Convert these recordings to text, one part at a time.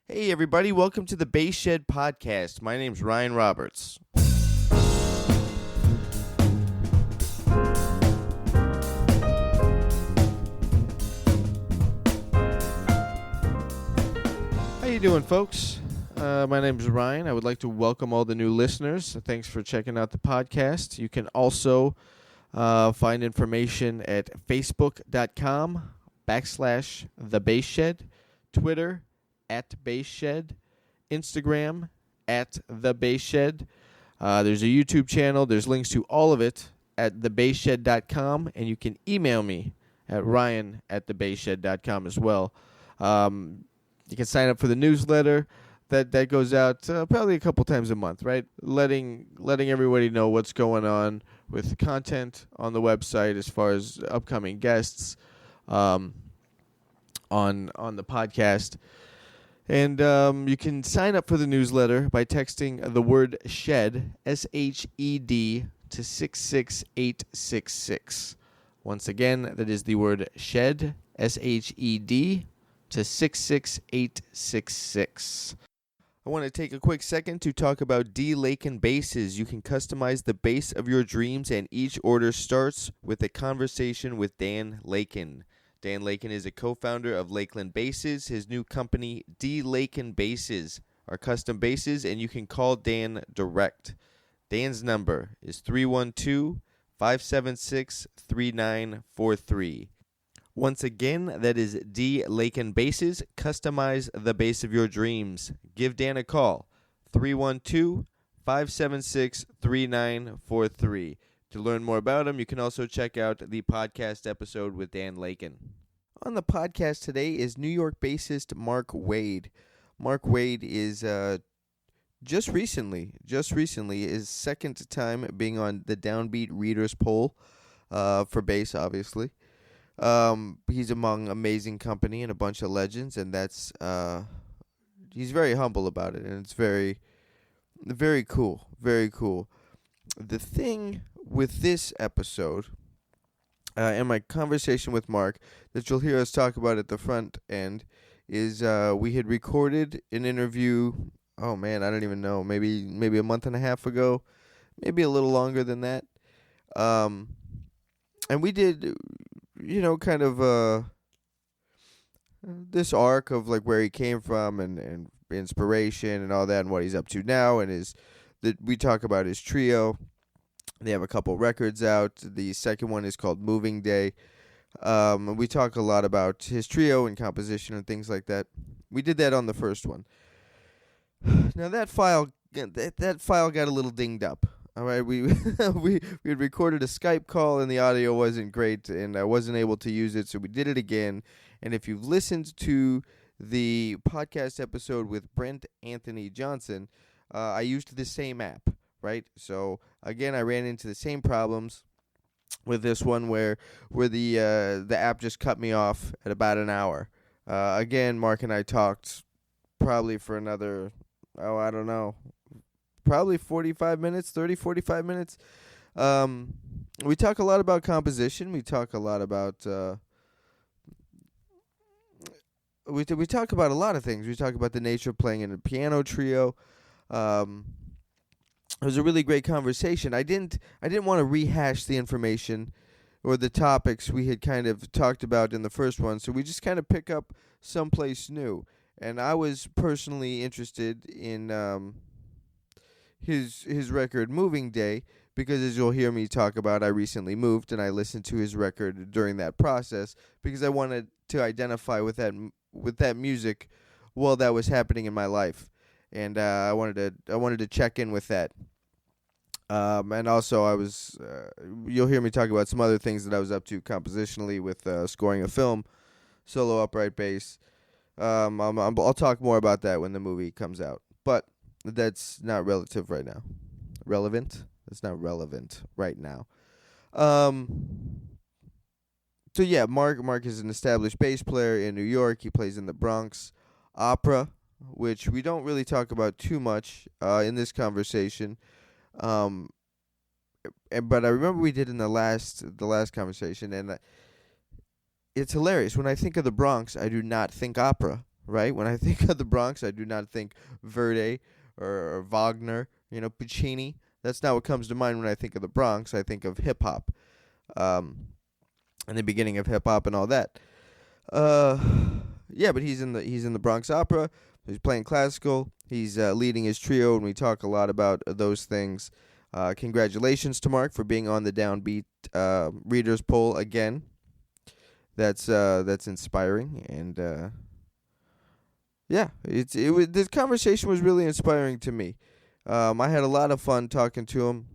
Hey everybody, welcome to the Bass Shed Podcast. My name's Ryan Roberts. How you doing, folks? My name's Ryan. I would like to welcome all the new listeners. Thanks for checking out the podcast. You can also find information at facebook.com/thebassshed, Twitter @BassShed, Instagram @TheBassShed. There's a YouTube channel. There's links to all of it at thebassshed.com, and you can email me at ryan@thebassshed.com as well. You can sign up for the newsletter that goes out probably a couple times a month, right? Letting everybody know what's going on with the content on the website as far as upcoming guests on the podcast. And you can sign up for the newsletter by texting the word SHED, SHED, to 66866. Once again, that is the word SHED, SHED, to 66866. I want to take a quick second to talk about D. Lakin basses. You can customize the bass of your dreams, and each order starts with a conversation with Dan Lakin. Dan Lakin is a co-founder of Lakeland Basses. His new company, D. Lakin Basses, are custom basses, and you can call Dan direct. Dan's number is 312-576-3943. Once again, that is D. Lakin Basses. Customize the bass of your dreams. Give Dan a call, 312-576-3943. To learn more about him, you can also check out the podcast episode with Dan Lakin. On the podcast today is New York bassist Mark Wade. Mark Wade is just recently his second time being on the Downbeat Readers Poll for bass, obviously. He's among amazing company and a bunch of legends, and that's he's very humble about it, and it's very, very cool, very cool. The thing with this episode and my conversation with Mark that you'll hear us talk about at the front end is we had recorded an interview, I don't even know, maybe a month and a half ago, maybe a little longer than that. And we did, kind of this arc of like where he came from and inspiration and all that and what he's up to now, and we talk about his trio. They have a couple records out. The second one is called Moving Day. We talk a lot about his trio and composition and things like that. We did that on the first one. Now that file got a little dinged up. All right, we had recorded a Skype call and the audio wasn't great, and I wasn't able to use it, so we did it again. And if you've listened to the podcast episode with Brent Anthony Johnson, I used the same app. Right, so again, I ran into the same problems with this one where the app just cut me off at about an hour. Again, Mark and I talked probably for another, probably 45 minutes. We talk a lot about composition. We talk a lot about we talk about a lot of things. We talk about the nature of playing in a piano trio. It was a really great conversation. I didn't want to rehash the information or the topics we had kind of talked about in the first one, so we just kind of pick up someplace new. And I was personally interested in his record Moving Day because, as you'll hear me talk about, I recently moved and I listened to his record during that process because I wanted to identify with that music while that was happening in my life. And I wanted to check in with that. And also I was you'll hear me talk about some other things that I was up to compositionally with scoring a film, solo upright bass. I'll talk more about that when the movie comes out. But that's not relevant right now. It's not relevant right now. So yeah, Mark is an established bass player in New York. He plays in the Bronx Opera, which we don't really talk about too much in this conversation. But I remember we did in the last conversation, and it's hilarious. When I think of the Bronx, I do not think opera. right? When I think of the Bronx, I do not think Verdi or Wagner, Puccini. That's not what comes to mind when I think of the Bronx. I think of hip hop, and the beginning of hip hop and all that. Uh, yeah, but he's in the Bronx Opera. He's playing classical. He's leading his trio, and we talk a lot about those things. Congratulations to Mark for being on the Downbeat readers poll again. That's inspiring, and yeah, this conversation was really inspiring to me. I had a lot of fun talking to him,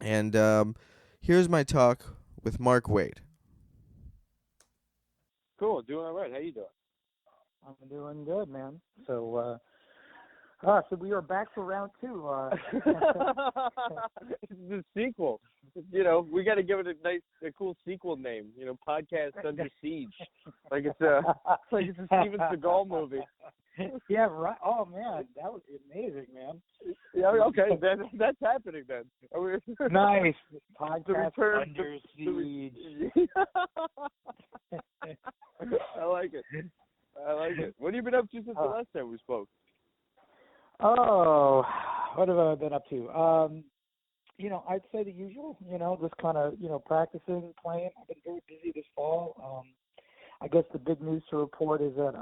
and here's my talk with Mark Wade. Cool, doing all right. How you doing? I'm doing good, man. So we are back for round two. This is a sequel. We got to give it a cool sequel name. Podcast Under Siege, like it's a Steven Seagal movie. Yeah, right. Oh man, that would be amazing, man. Yeah, okay, that's happening then. Nice. Podcast return Under Siege. I like it. What have you been up to since the last time we spoke? Oh, what have I been up to? I'd say the usual. Just kind of practicing, playing. I've been very busy this fall. I guess the big news to report is that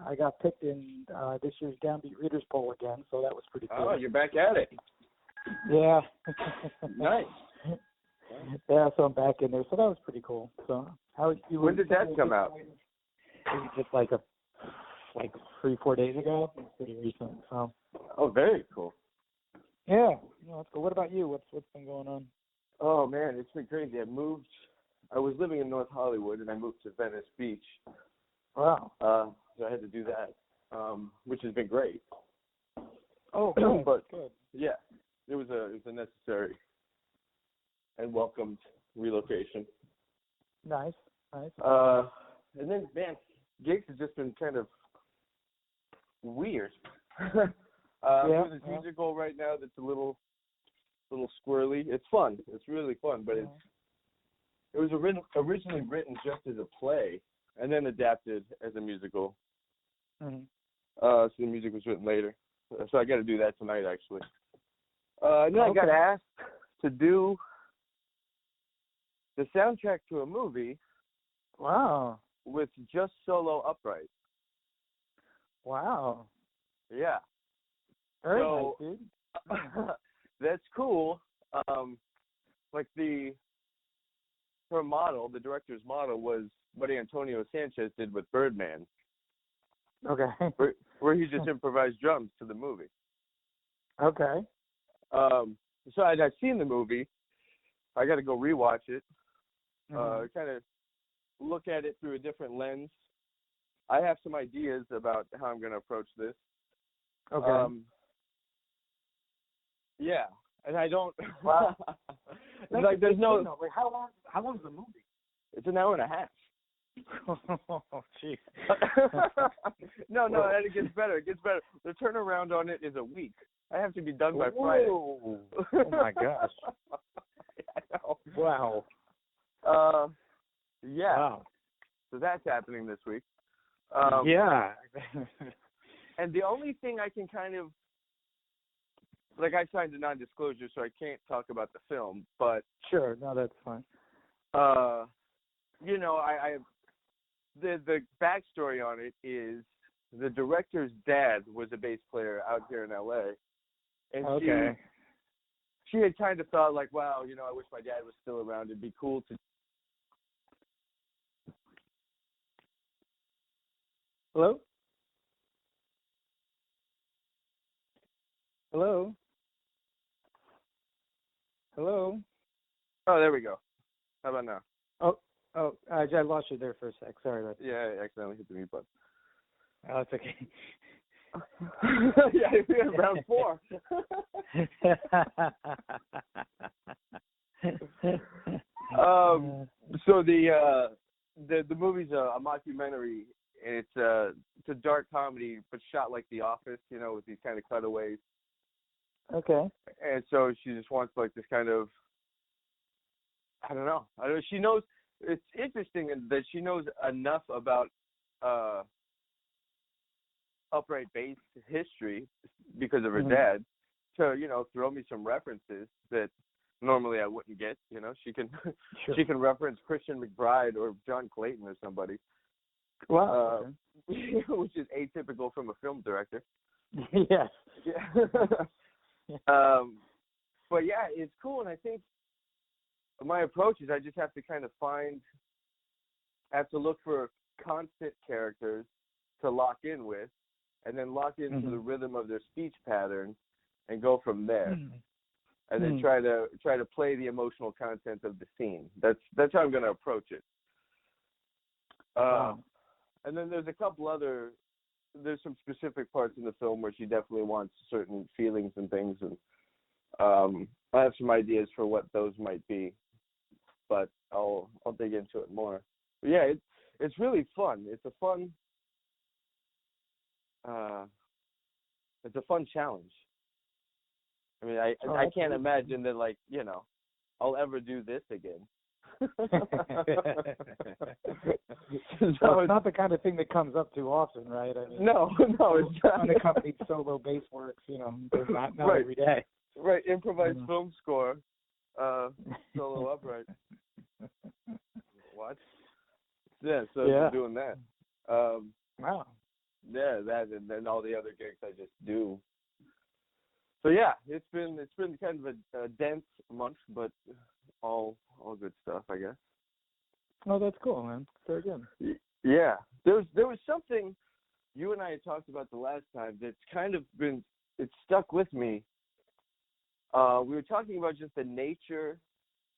I got picked in this year's Downbeat Readers Poll again, so that was pretty cool. Oh, you're back at it. Yeah. Nice. Yeah, so I'm back in there, so that was pretty cool. So how you? When did that come out? Just like 3-4 days ago. It's pretty recent. So. Oh, very cool. Yeah, that's cool. What about you? What's been going on? Oh man, it's been crazy. I was living in North Hollywood and I moved to Venice Beach. Wow. So I had to do that, which has been great. Oh, good. But good. yeah, it was a necessary and welcomed relocation. Nice. And then man, gigs have just been kind of weird. Doing this musical right now that's a little squirrely. It's fun. It's really fun, but it was originally written just as a play and then adapted as a musical. Mm-hmm. So the music was written later. So I got to do that tonight, actually. And then I got asked to do the soundtrack to a movie. Wow. With just solo upright. Wow. Yeah. Very nice, dude. That's cool. Her model, the director's model, was what Antonio Sanchez did with Birdman. Okay. Where he just improvised drums to the movie. Okay. So I've seen the movie. I got to go rewatch it. Kind of look at it through a different lens. I have some ideas about how I'm going to approach this. Okay. Yeah, and I don't. Wow. There's no. Wait, how long's the movie? It's an hour and a half. Oh, jeez. No, and it gets better. The turnaround on it is a week. I have to be done by Friday. Oh my gosh. I know. Wow. Yeah. Wow. So that's happening this week. Yeah. And the only thing I can kind of, I signed a non-disclosure, so I can't talk about the film, but... Sure, no, that's fine. The backstory on it is the director's dad was a bass player out here in L.A., and she had kind of thought, wow, I wish my dad was still around. It'd be cool to... Hello? Hello? Hello? Oh, there we go. How about now? I lost you there for a sec. Sorry about that. Yeah, I accidentally hit the mute button. Oh, it's okay. Yeah, round 4. So the movie's a mockumentary, and it's a dark comedy, but shot like The Office, with these kind of cutaways. Okay. And so she just wants this kind of, I don't know. She knows. It's interesting that she knows enough about upright bass history because of her dad to, throw me some references that normally I wouldn't get. She can she can reference Christian McBride or John Clayton or somebody. Wow. Which is atypical from a film director. Yes. Yeah. But yeah, it's cool, and I think my approach is I just have to kind of look for constant characters to lock in with, and then lock into the rhythm of their speech pattern, and go from there. And then try to play the emotional content of the scene. That's how I'm going to approach it. And then there's there's some specific parts in the film where she definitely wants certain feelings and things, and I have some ideas for what those might be, but I'll dig into it more. But yeah, it's really fun. It's a fun challenge. I mean, I can't imagine that, I'll ever do this again. So it's not the kind of thing that comes up too often, right? I mean, no, it's not. Unaccompanied solo bass works, there's not right. every day. Right, improvised film score, solo upright. What? Yeah, so I'm doing that. Wow. Yeah, that, and then all the other gigs I just do. So yeah, it's been kind of a dense month, but all good stuff, I guess. Oh, that's cool, man. Very good. Yeah, there was something you and I had talked about the last time that's kind of it's stuck with me. We were talking about just the nature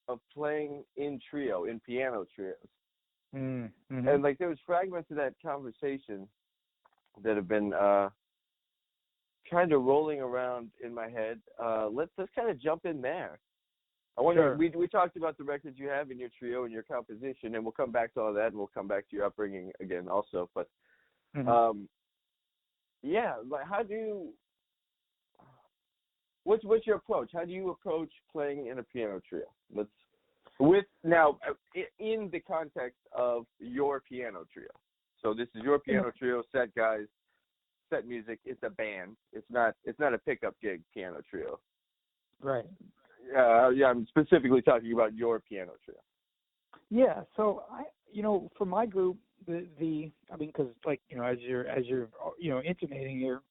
of playing in piano trios. Mm-hmm. And there was fragments of that conversation that have been kind of rolling around in my head. Let's kind of jump in there. I wonder, we talked about the records you have in your trio and your composition, and we'll come back to all that, and we'll come back to your upbringing again also. But yeah, how do you? What's your approach? How do you approach playing in a piano trio? Now in the context of your piano trio. So this is your piano trio, set guys, set music. It's a band. It's not a pickup gig piano trio. Right. Yeah, I'm specifically talking about your piano trio. Yeah. So for my group, because as you're intimating here,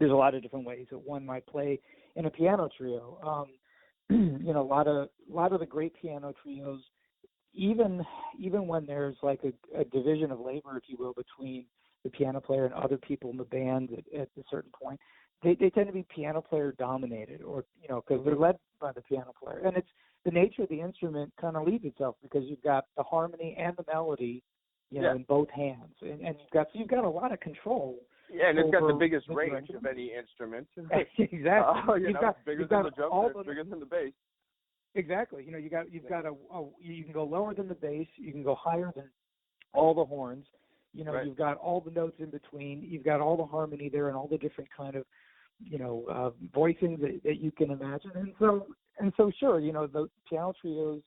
there's a lot of different ways that one might play in a piano trio. A lot of the great piano trios, even when there's a division of labor, if you will, between the piano player and other people in the band at a certain point, they tend to be piano player dominated, or because they're led by the piano player, and it's the nature of the instrument kind of leads itself because you've got the harmony and the melody, in both hands, and you've got a lot of control. Yeah, and it's got the biggest range of any instrument. Exactly. It's bigger than the drum set, it's bigger than the bass. Exactly. You've got you can go lower than the bass, you can go higher than all the horns. You've got all the notes in between. You've got all the harmony there and all the different kind of, voicings that you can imagine. And so sure, the piano trios,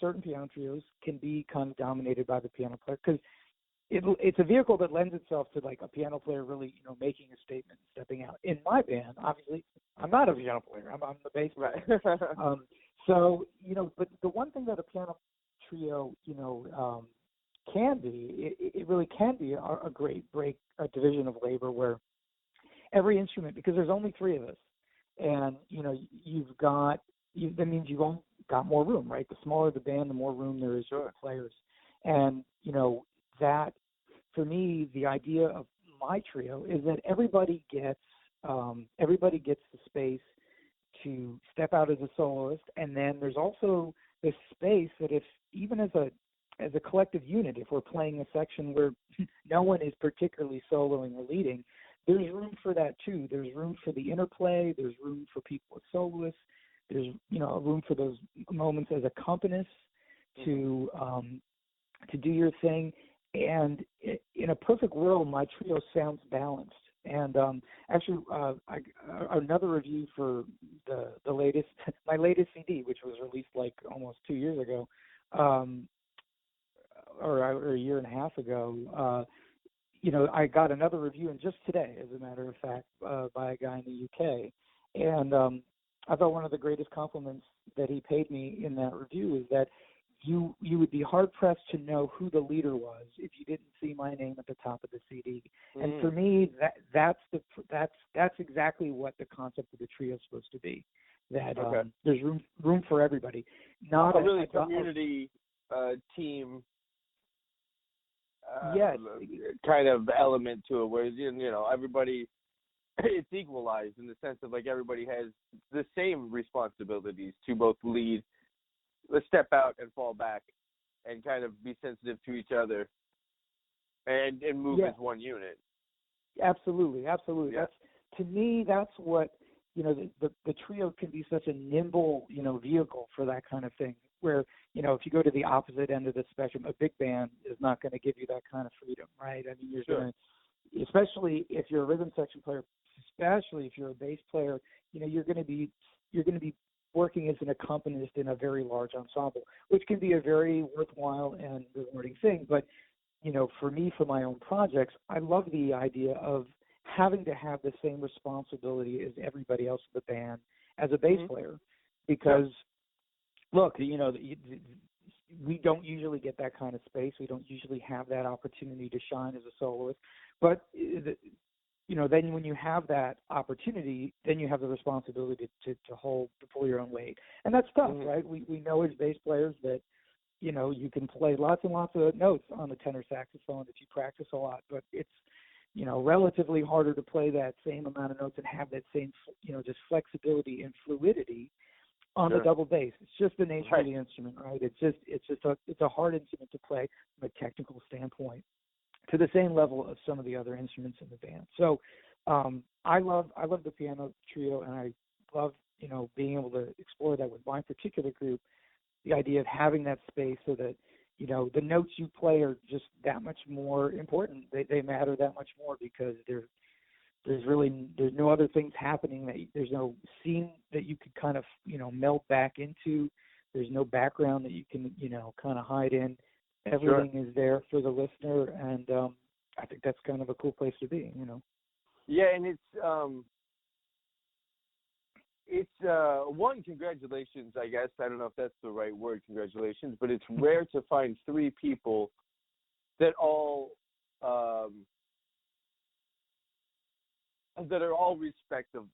certain piano trios can be kind of dominated by the piano player because it's a vehicle that lends itself to a piano player really, making a statement, stepping out. In my band, obviously, I'm not a piano player. I'm the bass player. Right. So, but the one thing that a piano trio, can be, it really can be a great a division of labor where every instrument, because there's only three of us, and that means you've all got more room, right? The smaller the band, the more room there is for players, and that for me, the idea of my trio is that everybody gets the space to step out as a soloist, and then there's also this space that if even as a collective unit, if we're playing a section where no one is particularly soloing or leading, there's room for that too. There's room for the interplay. There's room for people as soloists. There's room for those moments as accompanists to do your thing. And in a perfect world, my trio sounds balanced. And actually, another review for the latest, my latest CD, which was released almost 2 years ago, or a year and a half ago, I got another review, and just today, as a matter of fact, by a guy in the UK, and I thought one of the greatest compliments that he paid me in that review is that you would be hard pressed to know who the leader was if you didn't see my name at the top of the CD. And for me, that's exactly what the concept of the trio is supposed to be. That there's room for everybody. Not a really community team. Yes, kind of element to it, where everybody, it's equalized in the sense of like everybody has the same responsibilities to both lead, step out and fall back, and kind of be sensitive to each other, and move as one unit. Absolutely. Yeah. That's, to me, that's what the trio can be, such a nimble vehicle for that kind of thing. Where if you go to the opposite end of the spectrum, a big band is not going to give you that kind of freedom, right? I mean, you're going to, especially if you're a rhythm section player, especially if you're a bass player, you're going to be working as an accompanist in a very large ensemble, which can be a very worthwhile and rewarding thing. But, for me, for my own projects, I love the idea of having to have the same responsibility as everybody else in the band as a bass player. Because, look, we don't usually get that kind of space. We don't usually have that opportunity to shine as a soloist. But then when you have that opportunity, then you have the responsibility to pull your own weight. And that's tough, right? We know as bass players that, you can play lots and lots of notes on the tenor saxophone if you practice a lot, but it's, relatively harder to play that same amount of notes and have that same, just flexibility and fluidity on the double bass. It's just the nature of the instrument, right? It's a hard instrument to play from a technical standpoint, to the same level of some of the other instruments in the band. So I love the piano trio, and I love being able to explore that with my particular group. The idea of having that space so that the notes you play are just that much more important. They matter that much more because there's no other things happening. There's no scene that you could kind of meld back into. There's no background that you can kind of hide in. Everything is there for the listener, and I think that's kind of a cool place to be, Yeah, and it's one, congratulations, I guess. I don't know if that's the right word, congratulations, but it's rare to find three people that all that are all respecting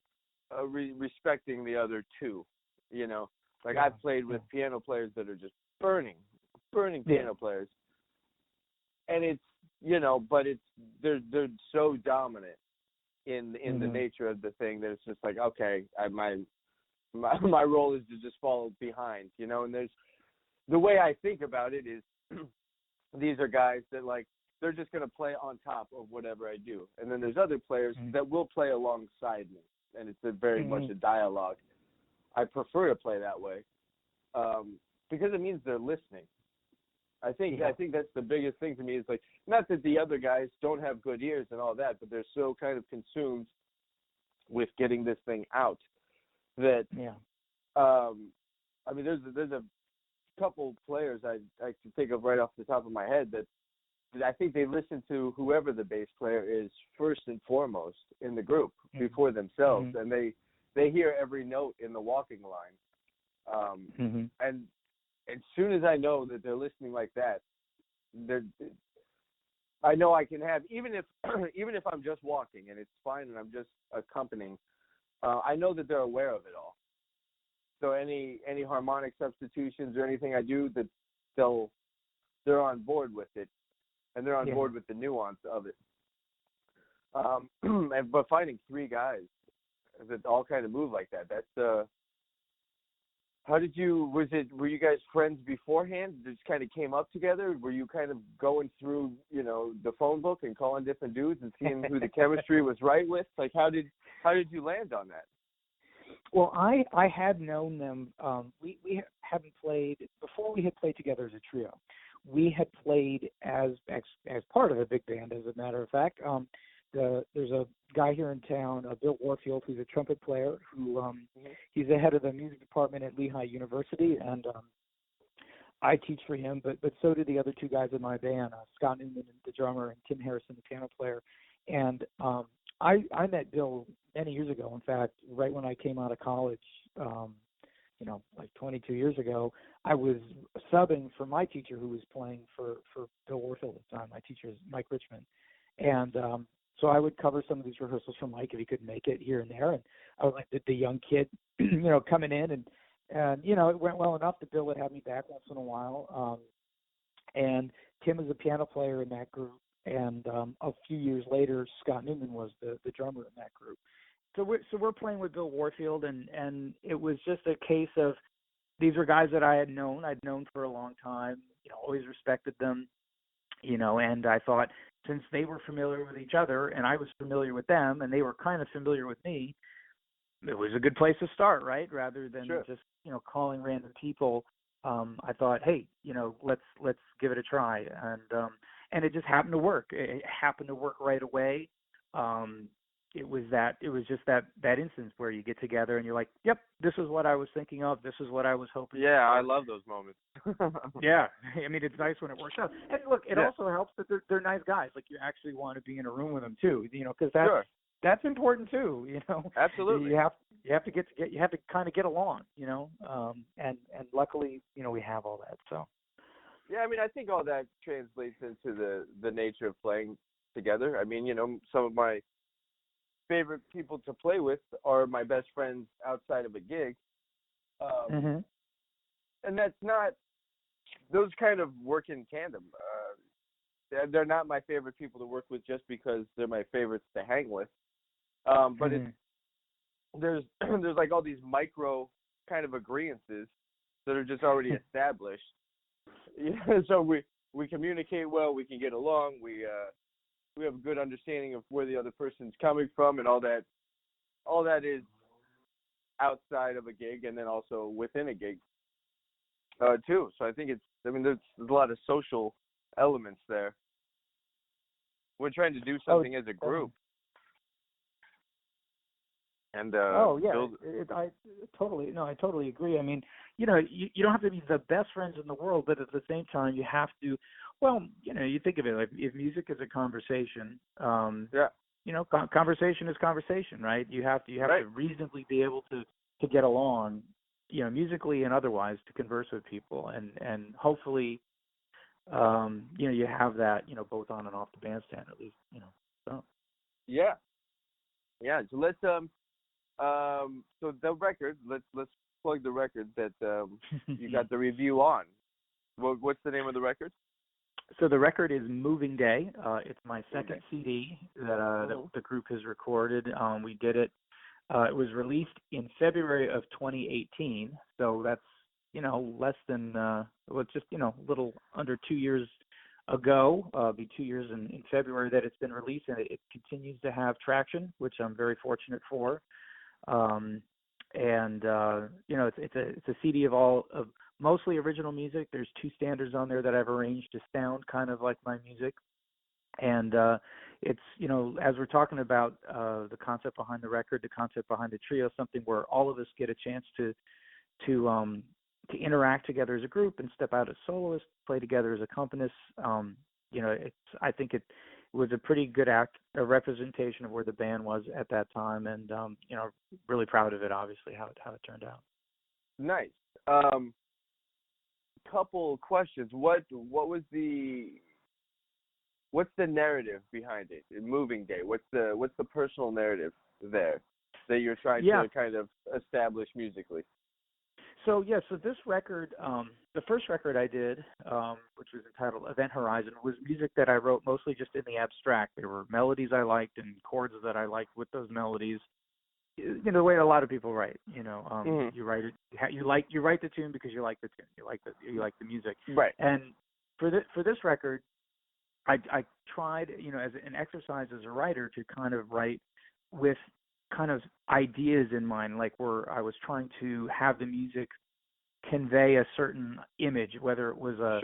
the other two, I've played with piano players that are just burning piano players, and it's but they're so dominant in the nature of the thing that it's just like, okay, my role is to just follow behind, and there's the way I think about it is these are guys that they're just going to play on top of whatever I do, and then there's other players that will play alongside me, and it's very much a dialogue. I prefer to play that way because it means they're listening. I think that's the biggest thing to me is not that the other guys don't have good ears and all that, but they're so kind of consumed with getting this thing out that I mean there's a couple players I can think of right off the top of my head that I think they listen to whoever the bass player is first and foremost in the group before themselves, and they hear every note in the walking line, and as soon as I know that they're listening like that, I know I can have, even if I'm just walking and it's fine and I'm just accompanying, I know that they're aware of it all. So any harmonic substitutions or anything I do, that they're on board with it, and they're on board with the nuance of it. But finding three guys that all kind of move like that, that's were you guys friends beforehand? Just kind of came up together? Were you kind of going through, the phone book and calling different dudes and seeing who the chemistry was right with? How did you land on that? Well, I had known them. We hadn't played before. We had played together as a trio. We had played as part of a big band, as a matter of fact. There's a guy here in town, Bill Warfield, who's a trumpet player, who he's the head of the music department at Lehigh University, and I teach for him, but so do the other two guys in my band, Scott Newman, the drummer, and Tim Harrison, the piano player. And I met Bill many years ago. In fact, right when I came out of college, like 22 years ago, I was subbing for my teacher who was playing for Bill Warfield at the time. My teacher is Mike Richmond. And so I would cover some of these rehearsals for Mike if he couldn't make it here and there. And I was like the young kid, coming in. And it went well enough that Bill would have me back once in a while. And Tim is a piano player in that group. And a few years later, Scott Newman was the drummer in that group. So we're playing with Bill Warfield, and it was just a case of these were guys that I'd known for a long time, always respected them, and I thought since they were familiar with each other and I was familiar with them and they were kind of familiar with me, it was a good place to start, right? Rather than just, calling random people. I thought, hey, let's give it a try. And it just happened to work. It happened to work right away. It was just that instance where you get together and you're like, yep, this is what I was thinking of. This is what I was hoping. Yeah, I love those moments. Yeah. I mean, it's nice when it works out. And look, it also helps that they're nice guys. Like you actually want to be in a room with them too, because that's important too, Absolutely. You have to kind of get along, and luckily, we have all that. So. Yeah, I mean, I think all that translates into the nature of playing together. I mean, some of my favorite people to play with are my best friends outside of a gig. And that's not, those kind of work in tandem. They're not my favorite people to work with just because they're my favorites to hang with. But there's like all these micro kind of agreeances that are just already established. Yeah, so we communicate well, we can get along, we have a good understanding of where the other person's coming from, and all that is outside of a gig and then also within a gig too. So I think there's a lot of social elements there. We're trying to do something as a group. And I totally agree. I mean, you don't have to be the best friends in the world, but at the same time, you have to. Well, you think of it like if music is a conversation. Conversation is conversation, right? You have to reasonably be able to get along, musically and otherwise, to converse with people, and hopefully, you have that, both on and off the bandstand at least, So. Yeah. So let's so the record, let's plug the record that you got the review on. What's the name of the record? So the record is Moving Day. It's my second CD that the group has recorded. We did it. It was released in February of 2018. So that's less than just a little under 2 years ago. It'll be 2 years in February that it's been released, and it continues to have traction, which I'm very fortunate for. It's a CD of mostly original music. There's 2 standards on there that I've arranged to sound kind of like my music. And it's, as we're talking about the concept behind the record, the concept behind the trio, something where all of us get a chance to interact together as a group and step out as soloists, play together as accompanists. I think it was a pretty good a representation of where the band was at that time, and really proud of it. Obviously, how it turned out. Nice. Couple questions. What's the narrative behind it? Moving Day. What's the personal narrative there that you're trying to kind of establish musically? So this record, the first record I did, which was entitled Event Horizon, was music that I wrote mostly just in the abstract. There were melodies I liked and chords that I liked with those melodies. The way a lot of people write. You write it. You write the tune because you like the tune. You like the music. Right. And for this record, I tried, as an exercise as a writer, to kind of write with kind of ideas in mind, like where I was trying to have the music convey a certain image, whether it was a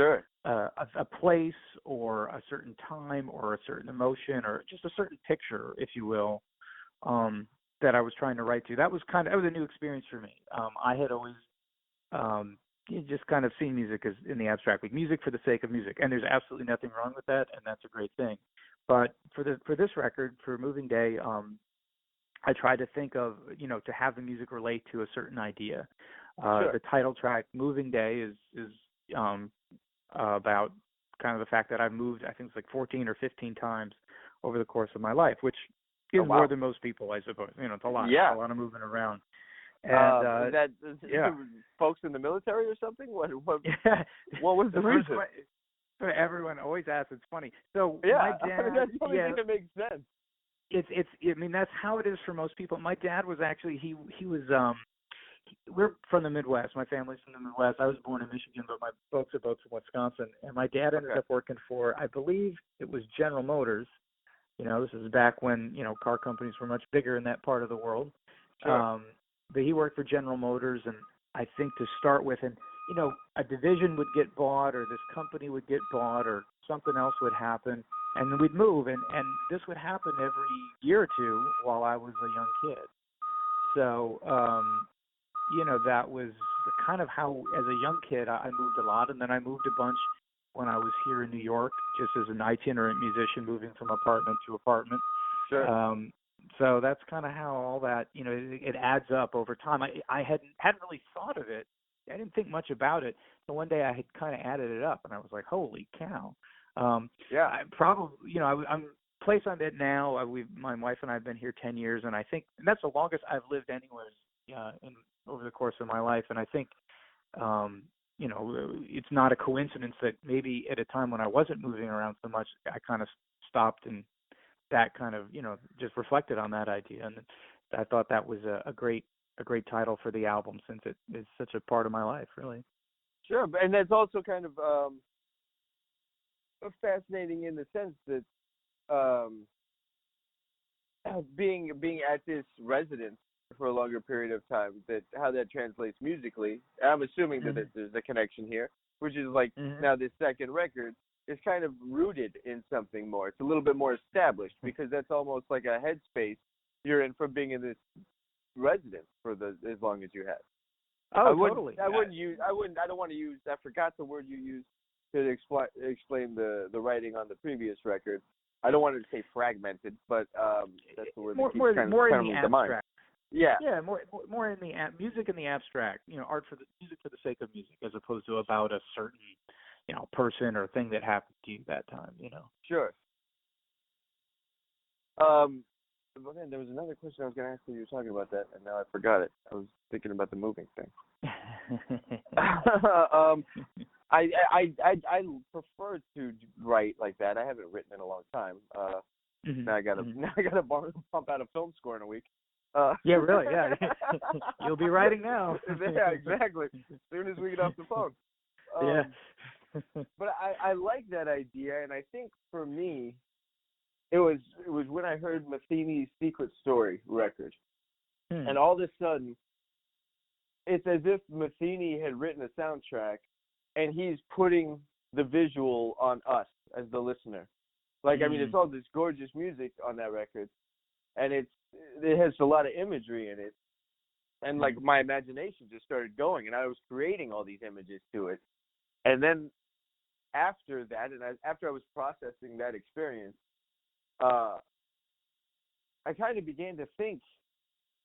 place or a certain time or a certain emotion or just a certain picture, if you will, that I was trying to write to. That was a new experience for me. I had always you just kind of see music as in the abstract, like music for the sake of music, and there's absolutely nothing wrong with that, and that's a great thing. But for this record, for Moving Day, I tried to think of, to have the music relate to a certain idea. Sure. The title track, Moving Day, is about kind of the fact that I've moved, I think it's like 14 or 15 times over the course of my life, which is more than most people, I suppose. It's a lot. Yeah. A lot of moving around. And folks in the military or something? What yeah. What was the reason? Everyone always asks. It's funny. So yeah, my dad, that's the only thing that makes sense. That's how it is for most people. My dad was actually he was we're from the Midwest. My family's from the Midwest. I was born in Michigan, but my folks are both from Wisconsin. And my dad ended up working for, I believe it was General Motors. This is back when, car companies were much bigger in that part of the world. Sure. But he worked for General Motors, and I think to start with, and, a division would get bought, or this company would get bought, or something else would happen, and then we'd move. And this would happen every year or two while I was a young kid. So, that was kind of how, as a young kid, I moved a lot, and then I moved a bunch when I was here in New York, just as an itinerant musician moving from apartment to apartment. Sure. So that's kind of how all that, it adds up over time. I hadn't really thought of it. I didn't think much about it. But one day I had kind of added it up, and I was like, holy cow. I probably, I'm place I'm at now. My wife and I have been here 10 years, and I think that's the longest I've lived anywhere over the course of my life. And I think, it's not a coincidence that maybe at a time when I wasn't moving around so much, I kind of stopped, and that kind of, just reflected on that idea. And I thought that was a great title for the album, since it is such a part of my life, really. Sure, and that's also kind of fascinating in the sense that being at this residence for a longer period of time, that how that translates musically. I'm assuming that there's a connection here, which is like now this second record is kind of rooted in something more. It's a little bit more established, because that's almost like a headspace you're in from being in this residence for as long as you have. Totally. I don't want to use. I forgot the word you used to explain the writing on the previous record. I don't want to say fragmented, but that's the word that keeps kind of coming to mind. Yeah. Yeah, more in the music in the abstract. Art for the music for the sake of music, as opposed to about a certain, person or thing that happened to you that time. Sure. But then there was another question I was going to ask when you were talking about that, and now I forgot it. I was thinking about the moving thing. I prefer to write like that. I haven't written in a long time. Now I gotta pump out a film score in a week. Yeah, really. Yeah, you'll be writing now. Yeah, exactly. As soon as we get off the phone. Yeah. But I like that idea, and I think for me, it was when I heard Matheny's Secret Story record, and all of a sudden, it's as if Matheny had written a soundtrack, and he's putting the visual on us as the listener. Like, I mean, it's all this gorgeous music on that record, and it has a lot of imagery in it, and like my imagination just started going, and I was creating all these images to it, and then after that, and after I was processing that experience, I kind of began to think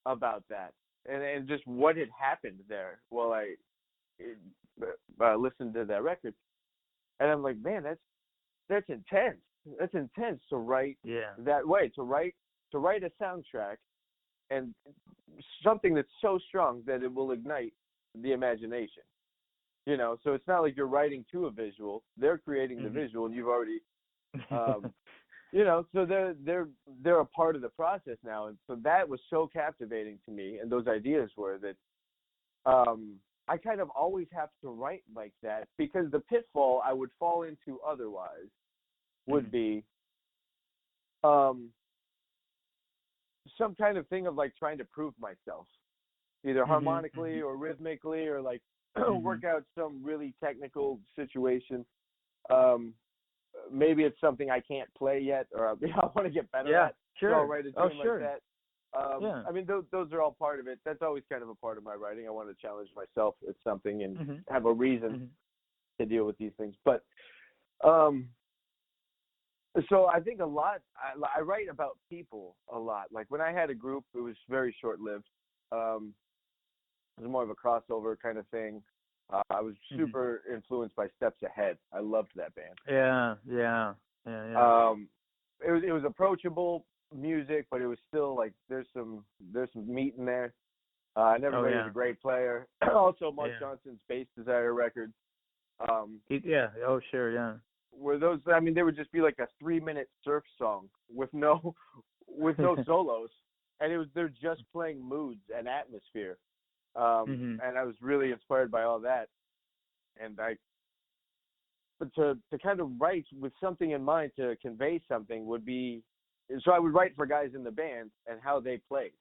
about that and just what had happened there while I listened to that record, and I'm like, man, that's intense. That's intense to write that way. To write a soundtrack and something that's so strong that it will ignite the imagination. So it's not like you're writing to a visual; they're creating the visual, and you've already, so they're a part of the process now, and so that was so captivating to me, and those ideas were that I kind of always have to write like that, because the pitfall I would fall into otherwise would be some kind of thing of like trying to prove myself, either harmonically or rhythmically, or like work out some really technical situation. Maybe it's something I can't play yet, or I want to get better at. Sure. So I'll write a tune like that. I mean, those are all part of it. That's always kind of a part of my writing. I want to challenge myself at something and have a reason to deal with these things. But so I think a lot. I write about people a lot. Like when I had a group, it was very short-lived. It was more of a crossover kind of thing. I was super influenced by Steps Ahead. I loved that band. Yeah. It was approachable music, but it was still like there's some meat in there. I never made was a great player. Also, Mark Johnson's Bass Desire record. Were those? I mean, they would just be like a 3-minute surf song with no solos, and they're just playing moods and atmosphere. And I was really inspired by all that. And but to kind of write with something in mind to convey something would be, so I would write for guys in the band and how they played.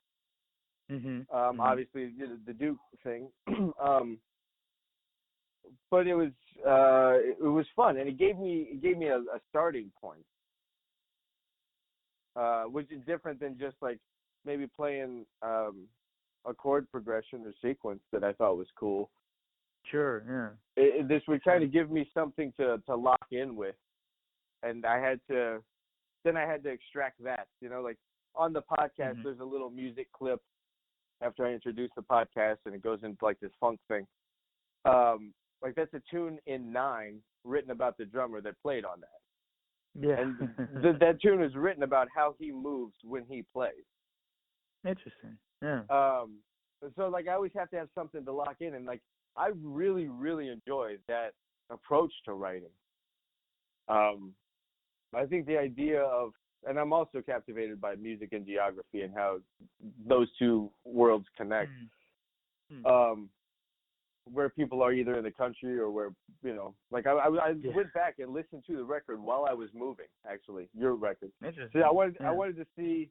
Obviously the Duke thing. But it was fun, and it gave me a starting point, which is different than just like maybe playing a chord progression or sequence that I thought was cool. Sure, This would kind of give me something to lock in with, and I had to extract that. Like on the podcast, there's a little music clip after I introduce the podcast, and it goes into like this funk thing. Like that's a tune in 9 written about the drummer that played on that. Yeah. And that tune is written about how he moves when he plays. Interesting. Yeah. So like I always have to have something to lock in, and like I really, really enjoy that approach to writing. I think the idea of, and I'm also captivated by music and geography and how those two worlds connect. Where people are either in the country or where, like I went back and listened to the record while I was moving, actually, your record. Interesting. So I wanted to see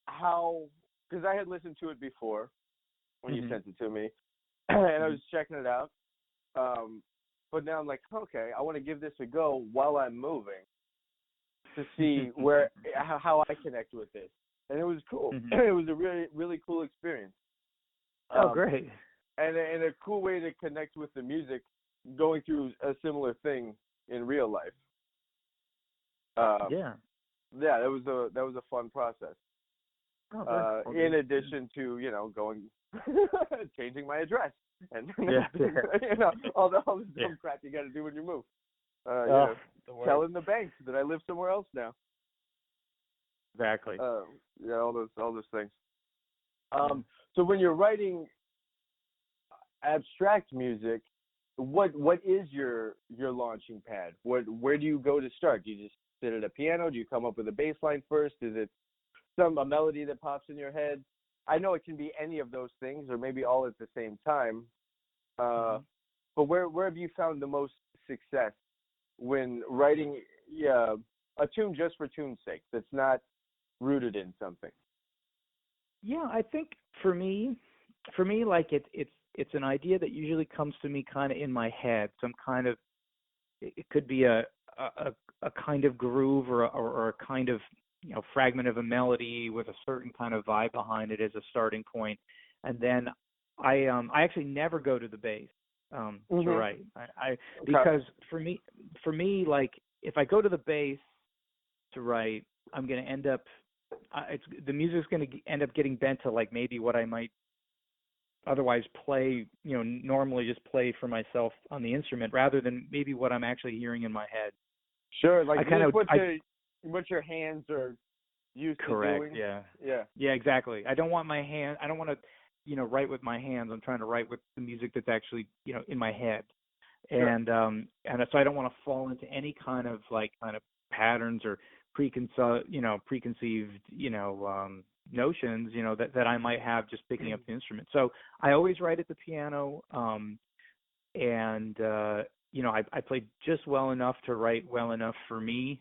how, because I had listened to it before when you sent it to me, and I was checking it out. But now I'm like, okay, I want to give this a go while I'm moving to see how I connect with this. And it was cool. It was a really, really cool experience. Great. And a cool way to connect with the music, going through a similar thing in real life. Yeah, that was a fun process. In addition to going changing my address and all the dumb crap you got to do when you move. Telling the bank that I live somewhere else now. Exactly. All those things. So when you're writing abstract music, what is your launching pad? Where do you go to start? Do you just sit at a piano? Do you come up with a bass line first? Is it a melody that pops in your head? I know it can be any of those things, or maybe all at the same time. But where have you found the most success when writing a tune just for tune's sake that's not rooted in something? Yeah, I think for me, like it's an idea that usually comes to me kind of in my head. Some kind of, it could be a kind of groove or a kind of fragment of a melody with a certain kind of vibe behind it as a starting point, and then I actually never go to the bass to write. Because for me, like if I go to the bass to write, I'm going to end up. The music's going to end up getting bent to like maybe what I might otherwise play, normally just play for myself on the instrument, rather than maybe what I'm actually hearing in my head. Sure, like what your hands are used to doing. Correct. Yeah, exactly. I don't want to write with my hands. I'm trying to write with the music that's actually in my head. Sure. And so I don't want to fall into any kind of patterns or preconceived notions that I might have just picking up the instrument. So I always write at the piano, and I play just well enough to write well enough for me.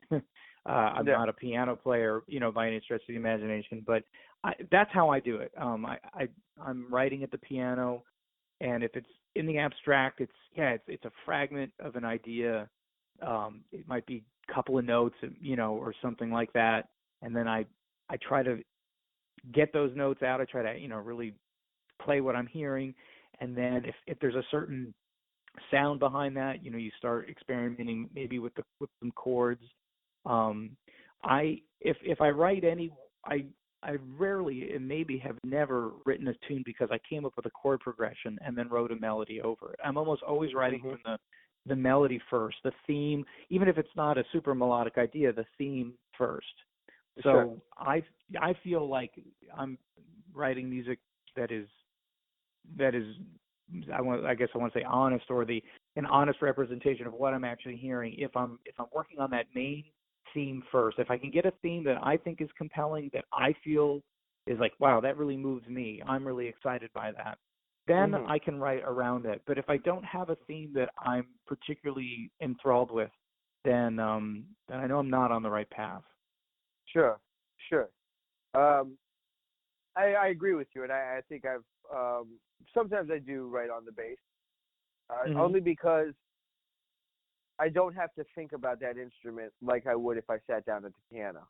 I'm not a piano player, by any stretch of the imagination, but that's how I do it. I'm writing at the piano, and if it's in the abstract, it's a fragment of an idea. It might be a couple of notes, or something like that, and then I I try to get those notes out. I try to, really play what I'm hearing. And then if there's a certain sound behind that, you start experimenting maybe with some chords. If I write I rarely and maybe have never written a tune because I came up with a chord progression and then wrote a melody over it. I'm almost always writing from the melody first, the theme, even if it's not a super melodic idea, the theme first. So sure. I feel like I'm writing music that is I guess I want to say honest, or an honest representation of what I'm actually hearing. If I'm working on that main theme first, if I can get a theme that I think is compelling, that I feel is like, wow, that really moves me, I'm really excited by that, then I can write around it. But if I don't have a theme that I'm particularly enthralled with, then I know I'm not on the right path. Sure. I agree with you, and I think I've sometimes I do write on the bass, only because I don't have to think about that instrument like I would if I sat down at the piano.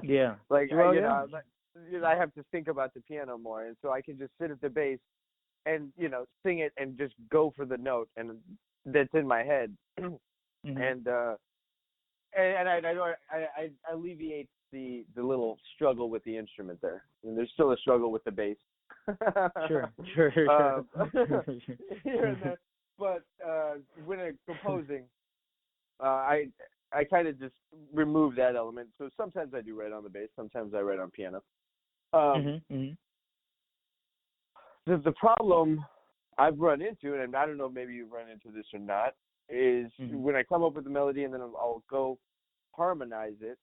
Yeah. Like well, I have to think about the piano more, and so I can just sit at the bass and sing it and just go for the note, and that's in my head, and I know I alleviate the little struggle with the instrument there. And there's still a struggle with the bass. Sure. Here and there. But when I'm composing, I kind of just remove that element. So sometimes I do write on the bass, sometimes I write on piano. The problem I've run into, and I don't know, maybe you've run into this or not, is when I come up with the melody and then I'll go harmonize it,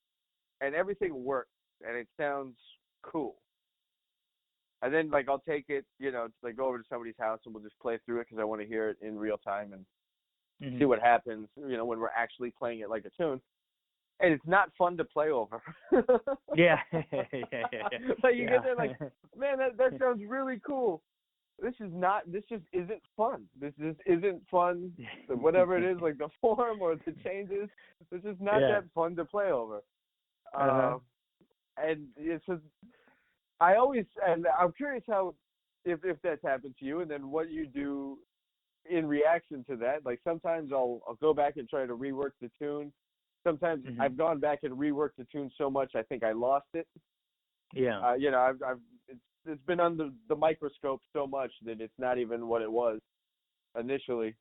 and everything works and it sounds cool. And then I'll take it, go over to somebody's house and we'll just play through it because I want to hear it in real time and see what happens, when we're actually playing it like a tune. And it's not fun to play over. Yeah. You get there man, that sounds really cool. This just isn't fun. This just isn't fun. Whatever it is, like the form or the changes, this is not that fun to play over. And it's just, and I'm curious how, if that's happened to you, and then what you do in reaction to that. Like sometimes I'll go back and try to rework the tune. Sometimes I've gone back and reworked the tune so much I think I lost it. Yeah. It's been under the microscope so much that it's not even what it was initially,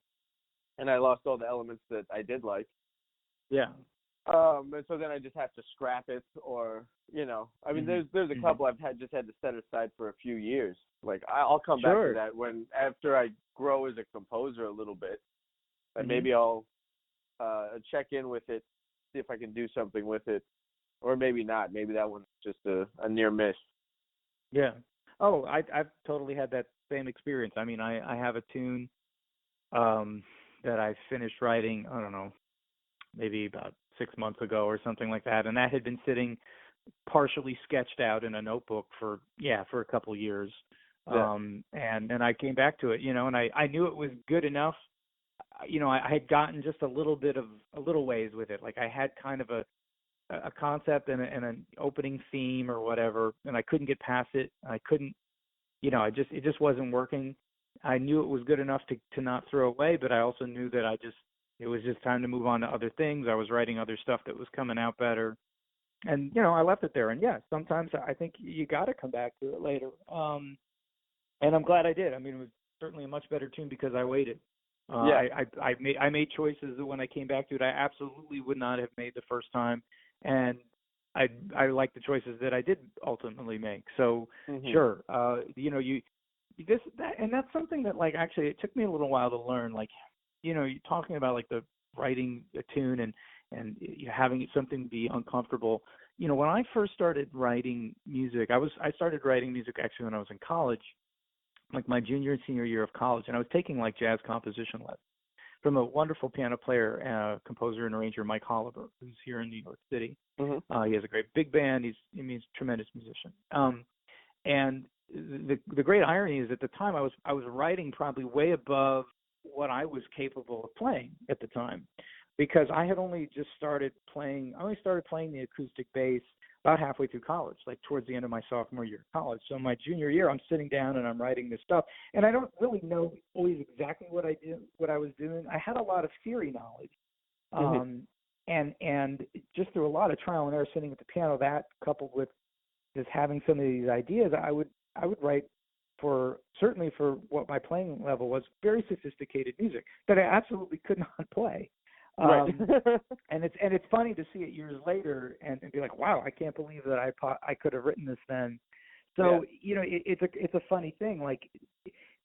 and I lost all the elements that I did like. Yeah. And so then I just have to scrap it, or there's a couple I've just had to set aside for a few years. Like I'll come back to that after I grow as a composer a little bit, and maybe I'll check in with it, see if I can do something with it, or maybe not. Maybe that one's just a near miss. Yeah. Oh, I've totally had that same experience. I mean, I have a tune that I finished writing, I don't know, maybe about 6 months ago or something like that, and that had been sitting partially sketched out in a notebook for a couple years. And I came back to it, and I knew it was good enough. I had gotten just a little ways with it. Like I had kind of a concept and an opening theme or whatever, and I couldn't get past it. I couldn't, it just wasn't working. I knew it was good enough to not throw away, but I also knew that it was just time to move on to other things. I was writing other stuff that was coming out better. And, I left it there. And sometimes I think you got to come back to it later. And I'm glad I did. I mean, it was certainly a much better tune because I waited. I made choices that when I came back to it, I absolutely would not have made the first time. And I like the choices that I did ultimately make. So sure, and that's something that actually it took me a little while to learn. You're talking about the writing a tune and having something be uncomfortable. When I first started writing music, I started writing music actually when I was in college, like my junior and senior year of college, and I was taking jazz composition lessons from a wonderful piano player, composer and arranger, Mike Holliver, who's here in New York City. He has a great big band. He's a tremendous musician. And the great irony is at the time I was writing probably way above what I was capable of playing at the time. because I had only just started playing. I only started playing the acoustic bass about halfway through college, like towards the end of my sophomore year of college. So my junior year, I'm sitting down and I'm writing this stuff, and I don't really know always exactly what I was doing. I had a lot of theory knowledge, and just through a lot of trial and error, sitting at the piano, that coupled with just having some of these ideas, I would write certainly for what my playing level was, very sophisticated music that I absolutely could not play. Right. and it's funny to see it years later and be like, wow, I can't believe that I could have written this then. So it's a funny thing. Like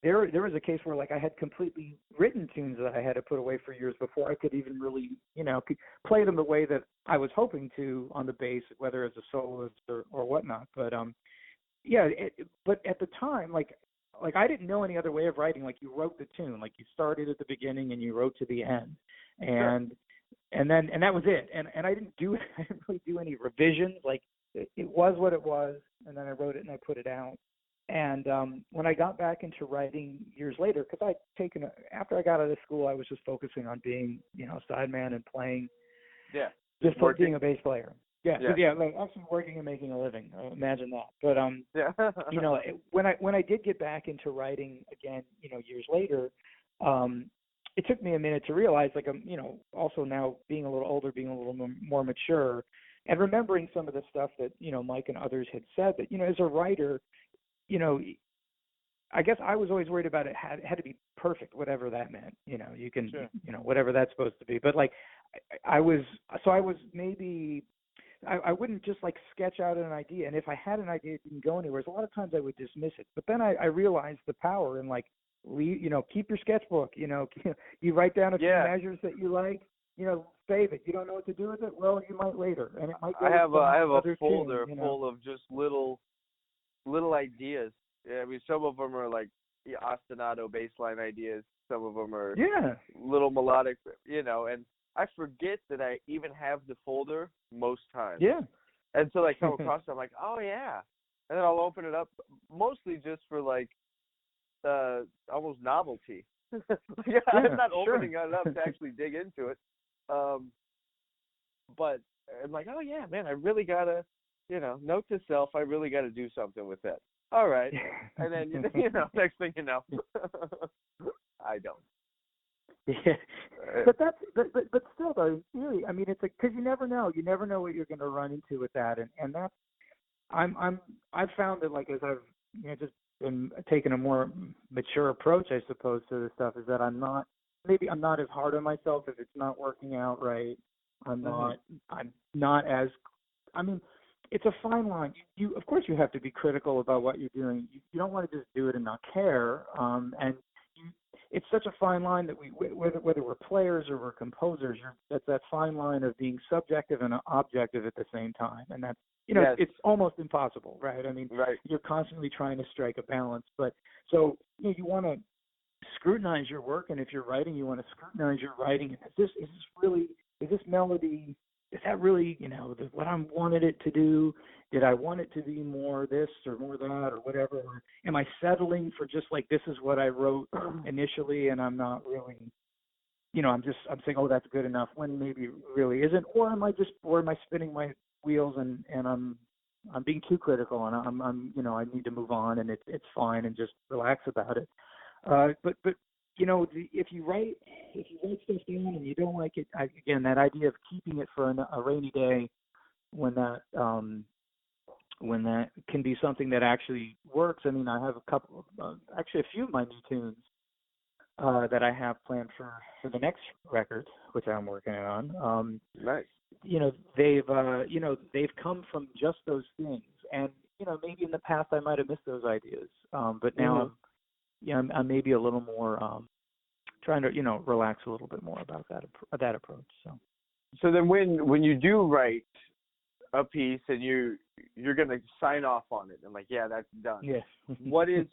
there was a case where like I had completely written tunes that I had to put away for years before I could even really play them the way that I was hoping to on the bass, whether as a soloist or whatnot. But but at the time, like I didn't know any other way of writing. Like you wrote the tune, like you started at the beginning and you wrote to the end, and that was it. And I didn't really do any revisions. Like it was what it was, and then I wrote it and I put it out. And when I got back into writing years later, because after I got out of school, I was just focusing on being a sideman and playing, just being a bass player. Like actually working and making a living. Imagine that. But when I did get back into writing again, years later, it took me a minute to realize, like I'm, also now being a little older, being a little more mature, and remembering some of the stuff that Mike and others had said. That as a writer, I guess I was always worried about it had to be perfect, whatever that meant. You can, whatever that's supposed to be. But like I was maybe. I wouldn't just like sketch out an idea, and if I had an idea it didn't go anywhere, a lot of times I would dismiss it. But then I realized the power in like, keep your sketchbook. You write down a few measures that you like. Save it. You don't know what to do with it. Well, you might later, and it might. I have a folder full of just little ideas. Yeah, I mean, some of them are like ostinato bass line ideas. Some of them are little melodic. And I forget that I even have the folder most times. Yeah. Until I come across it, I'm like, oh yeah. And then I'll open it up, mostly just for like almost novelty. I'm not opening it up to actually dig into it. But I'm like, oh yeah, man, I really gotta, note to self, I really gotta do something with that. All right. And then next thing you know, I don't. Yeah, but still though, really, I mean, it's because you never know what you're going to run into with that, and that's I've found that, like, as I've just been taking a more mature approach, I suppose, to this stuff, is that I'm not as hard on myself if it's not working out right. I'm not as, I mean, it's a fine line. You of course you have to be critical about what you're doing. You don't want to just do it and not care, and it's such a fine line that whether we're players or we're composers, that's that fine line of being subjective and objective at the same time, and that's it's almost impossible, right? I mean, you're constantly trying to strike a balance, but so you want to scrutinize your work, and if you're writing, you want to scrutinize your writing. Is this melody? Is that really what I wanted it to do? Did I want it to be more this or more that or whatever? Or am I settling for just like this is what I wrote initially, and I'm not really, I'm saying, oh, that's good enough, when maybe it really isn't, or am I spinning my wheels and I'm being too critical, and I need to move on, and it's fine, and just relax about it. But if you write stuff down and you don't like it, again, that idea of keeping it for a rainy day, when that can be something that actually works. I mean, I have a few of my new tunes that I have planned for the next record, which I'm working on. Nice. They've come from just those things, and maybe in the past I might have missed those ideas, but now I'm maybe a little more trying to relax a little bit more about that approach. So then when you do write a piece and you're gonna sign off on it and like, yeah, that's done. Yes. what is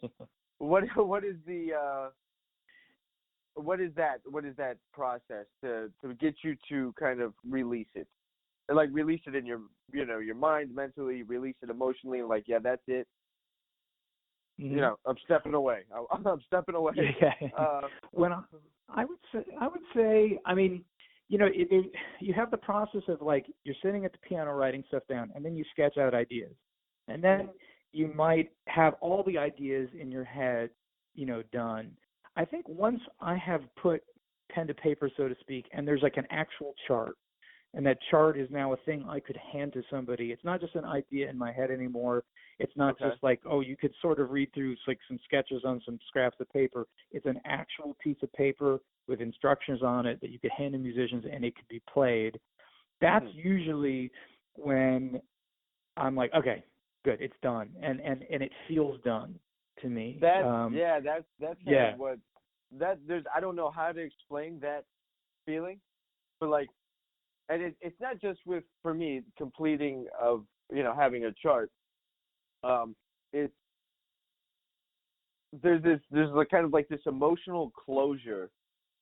that process to get you to kind of release it? And like release it in your your mind, mentally, release it emotionally, like, yeah, that's it. Mm-hmm. I'm stepping away. I'm stepping away. Yeah. I would say, I mean, you have the process of like you're sitting at the piano writing stuff down, and then you sketch out ideas, and then you might have all the ideas in your head, done. I think once I have put pen to paper, so to speak, and there's like an actual chart, and that chart is now a thing I could hand to somebody. It's not just an idea in my head anymore. It's not just like, oh, you could sort of read through like some sketches on some scraps of paper. It's an actual piece of paper with instructions on it that you could hand to musicians and it could be played. That's usually when I'm like, okay, good, it's done, and it feels done to me. That's kind of what that there's. I don't know how to explain that feeling, but like, and it's not just for me completing of having a chart. It's there's like kind of like this emotional closure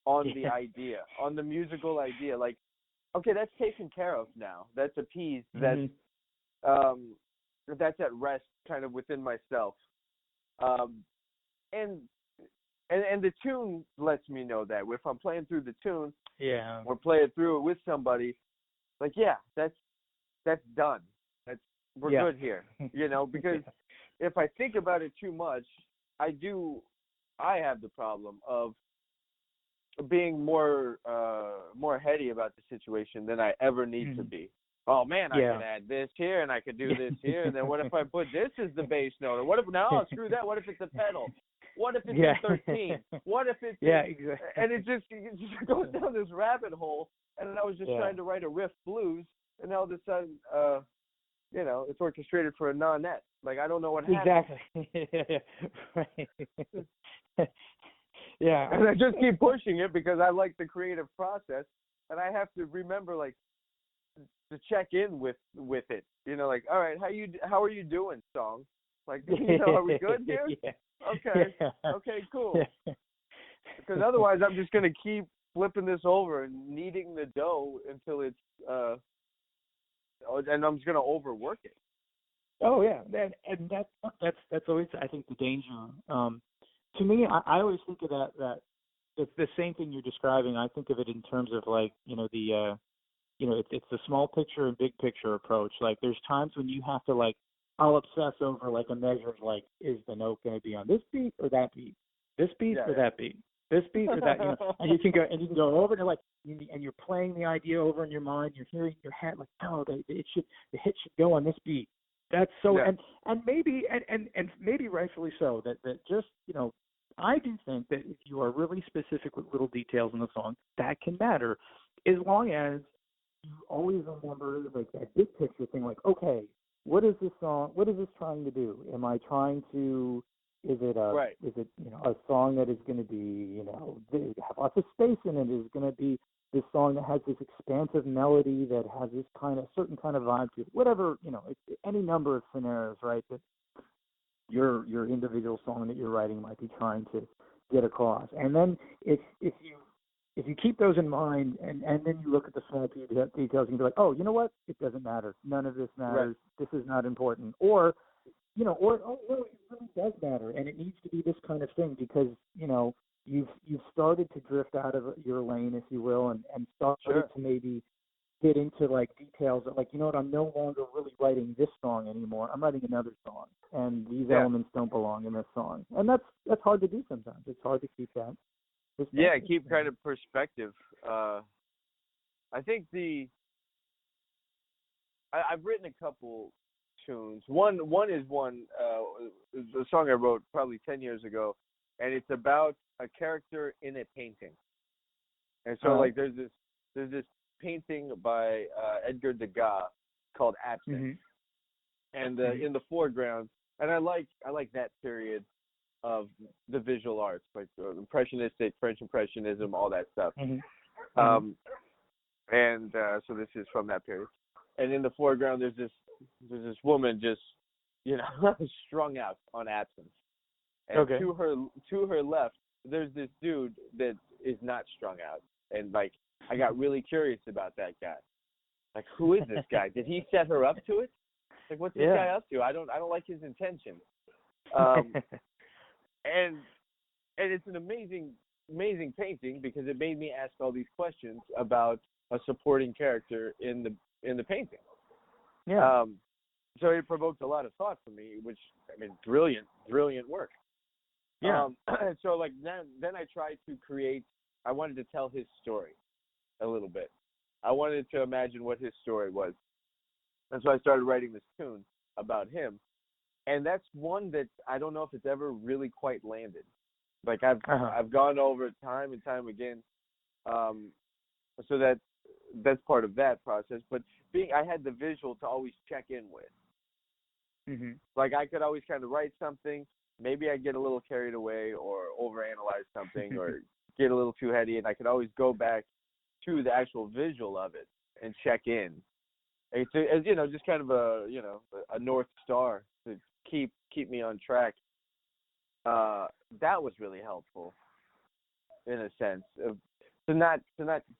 on the idea, on the musical idea. Like, okay, that's taken care of now. That's appeased. That's at rest, kind of within myself. And the tune lets me know that if I'm playing through the tune, or playing through it with somebody, like, that's done. We're good here, because if I think about it too much, I have the problem of being more heady about the situation than I ever need to be. Oh man, I could add this here and I could do this here, and then what if I put this as the bass note? Or what if screw that? What if it's a pedal? What if it's in 13? What if it's exactly. And it just goes down this rabbit hole. And then I was just trying to write a riff blues, and all of a sudden, it's orchestrated for a non-net. Like, I don't know what happened. Exactly. Right. Yeah. And I just keep pushing it because I like the creative process, and I have to remember, like, to check in with it. Like, all right, how are you doing, song? Like, are we good here? Okay, cool. Because otherwise, I'm just gonna keep flipping this over and kneading the dough until it's and I'm just gonna overwork it. Oh yeah, and that's always, I think, the danger. To me, I always think of that it's the same thing you're describing. I think of it in terms of like it's the small picture and big picture approach. Like there's times when you have to like, I'll obsess over like a measure of like, is the note going to be on this beat or that beat, this beat or that beat, this beat or that, and you can go over and like, and you're playing the idea over in your mind. You're hearing your head like, no, the hit should go on this beat. That's so, and maybe maybe rightfully so. That just I do think that if you are really specific with little details in the song, that can matter, as long as you always remember like that big picture thing. Like, okay, what is this song? What is this trying to do? Am I trying to? Is it a song that is going to be have lots of space in it? Is it going to be this song that has this expansive melody that has this kind of certain kind of vibe to it? Whatever, it's any number of scenarios, right? That your individual song that you're writing might be trying to get across. And then if you keep those in mind, and then you look at the small details, you can be like, oh, you know what? It doesn't matter. None of this matters. Right. This is not important. Or oh no, it really does matter, and it needs to be this kind of thing because you've started to drift out of your lane, if you will, and started to maybe get into like details that like, I'm no longer really writing this song anymore. I'm writing another song, and these elements don't belong in this song, and that's hard to do sometimes. It's hard to keep that. Keep kind of perspective. I think I've written a couple tunes. One is the song I wrote probably 10 years ago, and it's about a character in a painting. And so like there's this painting by Edgar Degas called Absence, and in the foreground, and I like that period of the visual arts, like impressionistic, French Impressionism, all that stuff. And so this is from that period. And in the foreground, there's this woman just, strung out on absence. And to her left, there's this dude that is not strung out. And like, I got really curious about that guy. Like, who is this guy? Did he set her up to it? Like, what's this guy up to? I don't like his intention. And it's an amazing painting because it made me ask all these questions about a supporting character in the painting. Yeah. So it provoked a lot of thought for me, which, I mean, brilliant work. Yeah. So like then I tried to create. I wanted to tell his story a little bit. I wanted to imagine what his story was, and so I started writing this tune about him. And that's one that I don't know if it's ever really quite landed. Like I've gone over time and time again, so that's part of that process. But I had the visual to always check in with. Mm-hmm. Like I could always kind of write something. Maybe I get a little carried away or overanalyze something or get a little too heady, and I could always go back to the actual visual of it and check in. It's just kind of a North Star to keep me on track. That was really helpful in a sense of to not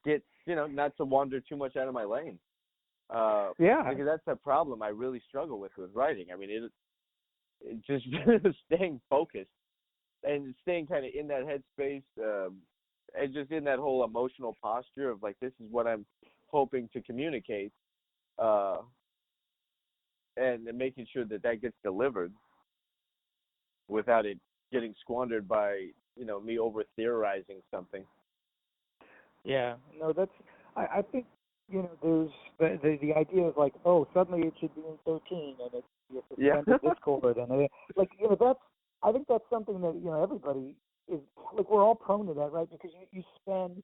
get not to wander too much out of my lane. Because that's a problem I really struggle with writing. I mean, it just staying focused and staying kind of in that headspace, and just in that whole emotional posture of like, this is what I'm hoping to communicate, and making sure that gets delivered without it getting squandered by me over theorizing something. Yeah, no, I think there's the idea of like, oh, suddenly it should be in 13 and it's suspended this chord and like that's, I think that's something that everybody is like, we're all prone to that, right? Because you spend,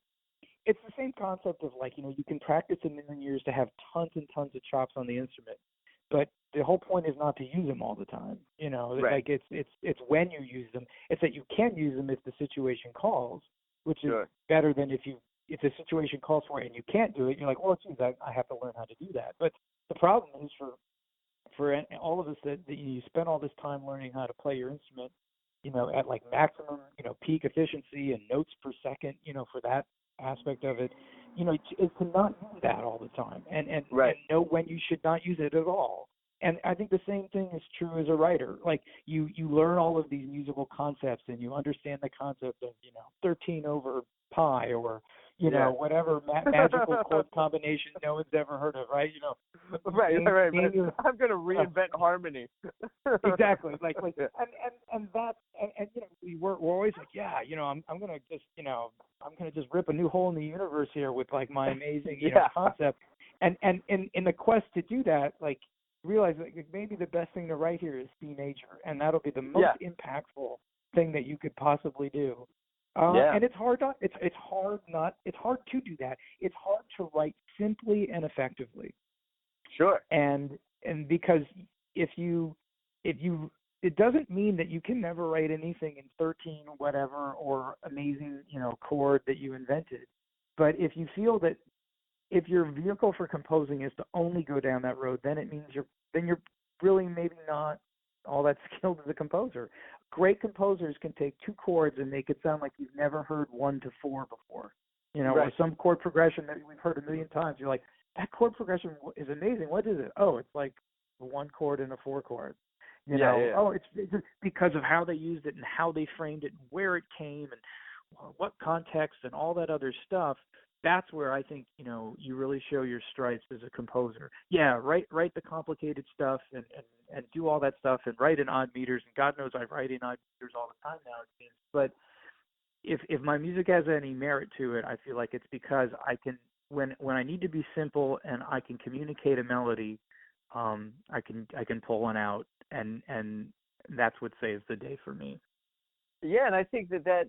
it's the same concept of like you can practice a million years to have tons and tons of chops on the instrument, but the whole point is not to use them all the time. Right. Like it's when you use them. It's that you can use them if the situation calls, which is better than if the situation calls for it and you can't do it. You're like, well, geez, I have to learn how to do that. But the problem is for all of us that you spend all this time learning how to play your instrument, at like maximum, peak efficiency and notes per second, for that aspect of it, is to not use that all the time and know when you should not use it at all. And I think the same thing is true as a writer. Like you learn all of these musical concepts and you understand the concept of 13 over pi or whatever magical chord combination no one's ever heard of, right? Right. I'm gonna reinvent harmony. Exactly. Like and that's and we're always like, I'm gonna just rip a new hole in the universe here with like my amazing concept. And in the quest to do that, like, realize that maybe the best thing to write here is C major, and that'll be the most impactful thing that you could possibly do. And it's hard to do that. It's hard to write simply and effectively. Sure. And because if you it doesn't mean that you can never write anything in 13 or whatever or amazing, chord that you invented. But if you feel that if your vehicle for composing is to only go down that road, then it means you're really maybe not all that skilled as a composer. Great composers can take two chords and make it sound like you've never heard 1 to 4 before. Or some chord progression that we've heard a million times. You're like, that chord progression is amazing. What is it? Oh, it's like a 1 chord and a 4 chord. Oh, it's because of how they used it and how they framed it and where it came and what context and all that other stuff. That's where I think, you really show your stripes as a composer. Yeah, write the complicated stuff and do all that stuff and write in odd meters. And God knows I write in odd meters all the time now, it seems. But if my music has any merit to it, I feel like it's because I can, when I need to be simple and I can communicate a melody, I can pull one out, and that's what saves the day for me. Yeah, and I think that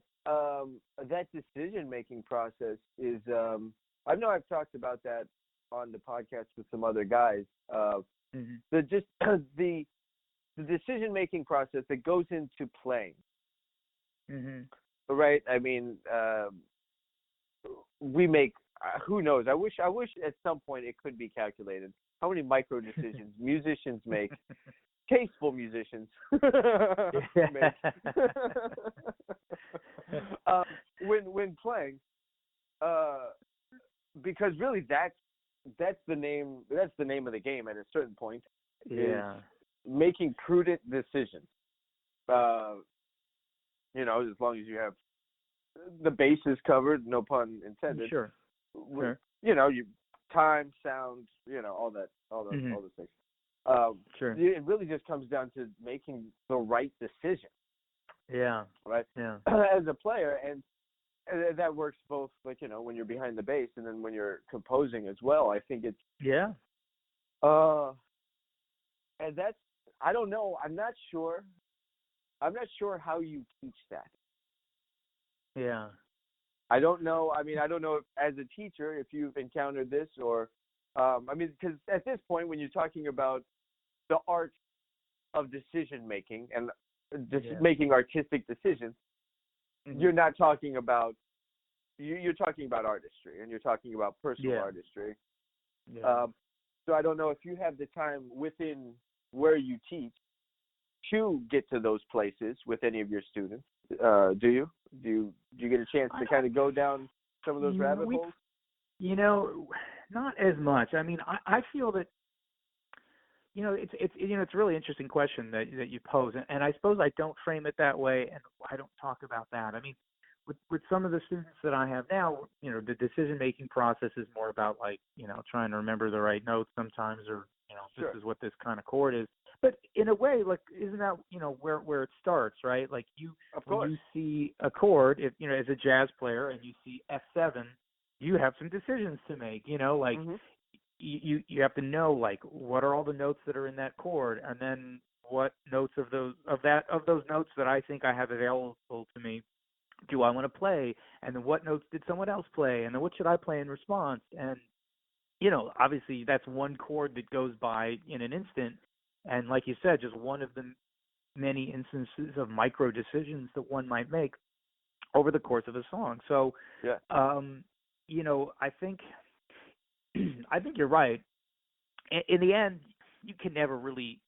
decision-making process is, I know I've talked about that on the podcast with some other guys, the decision-making process that goes into playing, right? I mean, we make, who knows, I wish at some point it could be calculated how many micro decisions musicians make. Tasteful musicians when playing, because really that's the name of the game at a certain point. Is making prudent decisions. As long as you have the bases covered, no pun intended. Sure. you time, sound, all that, all those things. Sure. It really just comes down to making the right decision. Yeah. Right. Yeah. As a player, and that works both, like, when you're behind the bass and then when you're composing as well. I think it's and that's, I don't know. I'm not sure how you teach that. Yeah. I don't know. I mean, I don't know if, as a teacher, if you've encountered this, or, because at this point, when you're talking about the art of decision making and making artistic decisions, you're not talking about, you're talking about artistry, and you're talking about personal artistry. Yeah. So I don't know if you have the time within where you teach to get to those places with any of your students. Do you? Do you get a chance to kind of go down some of those rabbit holes? Not as much. I mean, I feel that, it's a really interesting question that you pose, and I suppose I don't frame it that way, and I don't talk about that. I mean, with some of the students that I have now, the decision-making process is more about, like, trying to remember the right notes sometimes, or, this is what this kind of chord is. But in a way, like, isn't that, where it starts, right? Like, when you see a chord, if, as a jazz player, and you see F7, you have some decisions to make, like, you have to know, like, what are all the notes that are in that chord, and then what notes of those notes that I think I have available to me do I want to play, and then what notes did someone else play, and then what should I play in response? And obviously that's one chord that goes by in an instant, and like you said, just one of the many instances of micro decisions that one might make over the course of a song. So I think you're right. In the end, you can never really,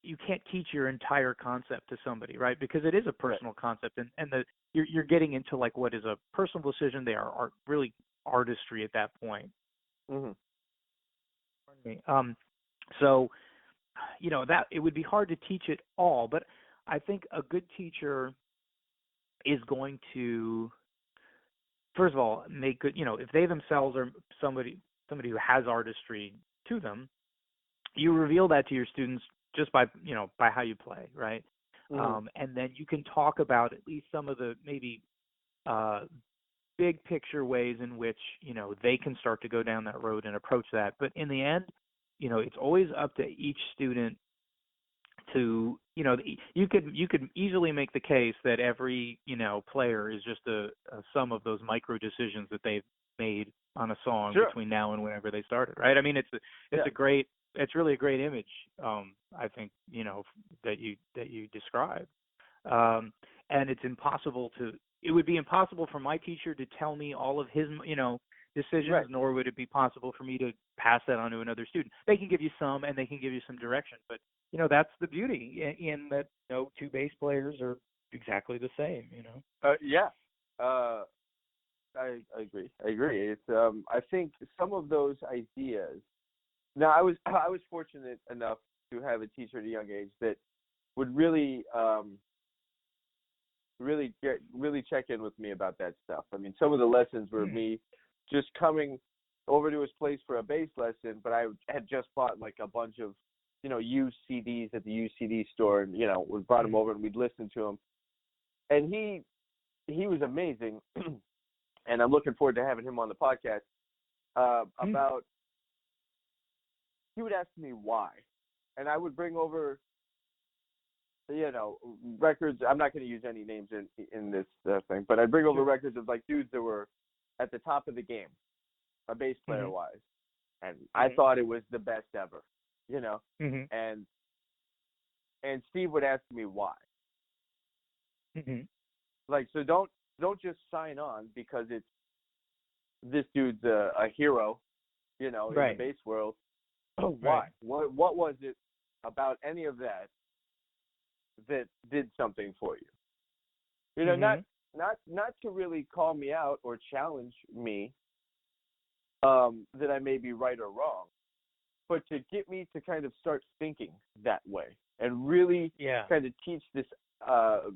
you can't teach your entire concept to somebody, right? Because it is a personal concept, and you're getting into, like, what is a personal decision. They are really artistry at that point. Mm-hmm. Pardon me. So, that it would be hard to teach it all, but I think a good teacher is going to, first of all, make good, if they themselves are somebody who has artistry to them, you reveal that to your students just by how you play, right? Mm-hmm. And then you can talk about at least some of the maybe big picture ways in which, they can start to go down that road and approach that. But in the end, it's always up to each student to, you could easily make the case that every, player is just a sum of those micro decisions that they've made on a song between now and whenever they started, right? I mean, it's really a great image, I think, that you described. And it would be impossible for my teacher to tell me all of his, decisions, nor would it be possible for me to pass that on to another student. They can give you some, and they can give you some direction, but, that's the beauty in that, two bass players are exactly the same, I agree. It's I think some of those ideas. Now, I was fortunate enough to have a teacher at a young age that would really check in with me about that stuff. I mean, some of the lessons were me just coming over to his place for a bass lesson, but I had just bought, like, a bunch of used CDs at the used CD store, and we brought him over and we'd listen to him, and he was amazing. And I'm looking forward to having him on the podcast. About, he would ask me why, and I would bring over, records. I'm not going to use any names in this thing, but I'd bring over records of, like, dudes that were at the top of the game, a bass player wise, and I thought it was the best ever, and Steve would ask me why. Like, so don't just sign on because it's this dude's a hero, in the bass world. Why? What was it about any of that did something for you? Not to really call me out or challenge me that I may be right or wrong, but to get me to kind of start thinking that way and really kind of teach this,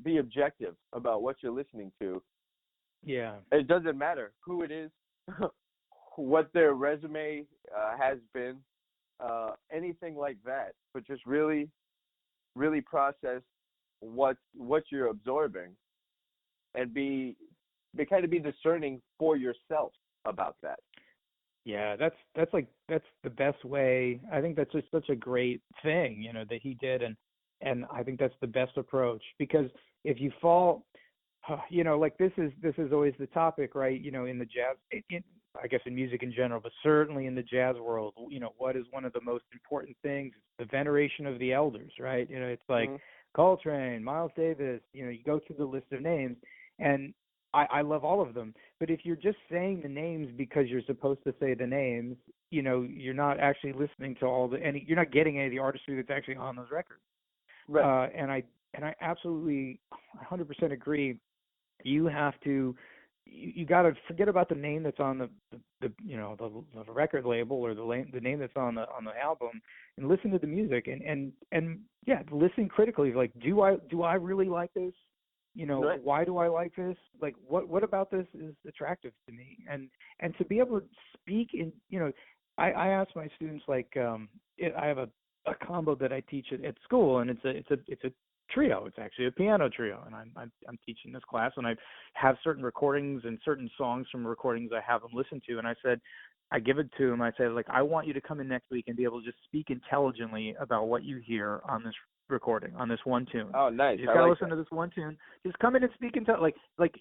be objective about what you're listening to. Yeah. It doesn't matter who it is, what their resume has been, anything like that, but just really, really process what you're absorbing, and be kind of be discerning for yourself about that. Yeah, that's the best way. I think that's just such a great thing, that he did, and I think that's the best approach, because if you fall, like this is always the topic, right? In the jazz, I guess in music in general, but certainly in the jazz world, what is one of the most important things? The veneration of the elders, right? It's like Coltrane, Miles Davis. You go through the list of names, and I love all of them. But if you're just saying the names because you're supposed to say the names, you're not actually listening to you're not getting any of the artistry that's actually on those records. Right. And I absolutely 100% agree. You have to, you got to forget about the name that's on the record label, or the name that's on the album, and listen to the music, and yeah, listen critically. Like, do I really like this? Right. Why do I like this? Like, what about this is attractive to me? And to be able to speak in, I ask my students, like, I have a combo that I teach at school, and it's a trio. It's actually a piano trio, and I'm teaching this class, and I have certain recordings and certain songs from recordings I have them listen to, and I give it to them. I say, like, I want you to come in next week and be able to just speak intelligently about what you hear on this recording, on this one tune. Oh, nice. You just gotta listen to this one tune. Just come in and speak like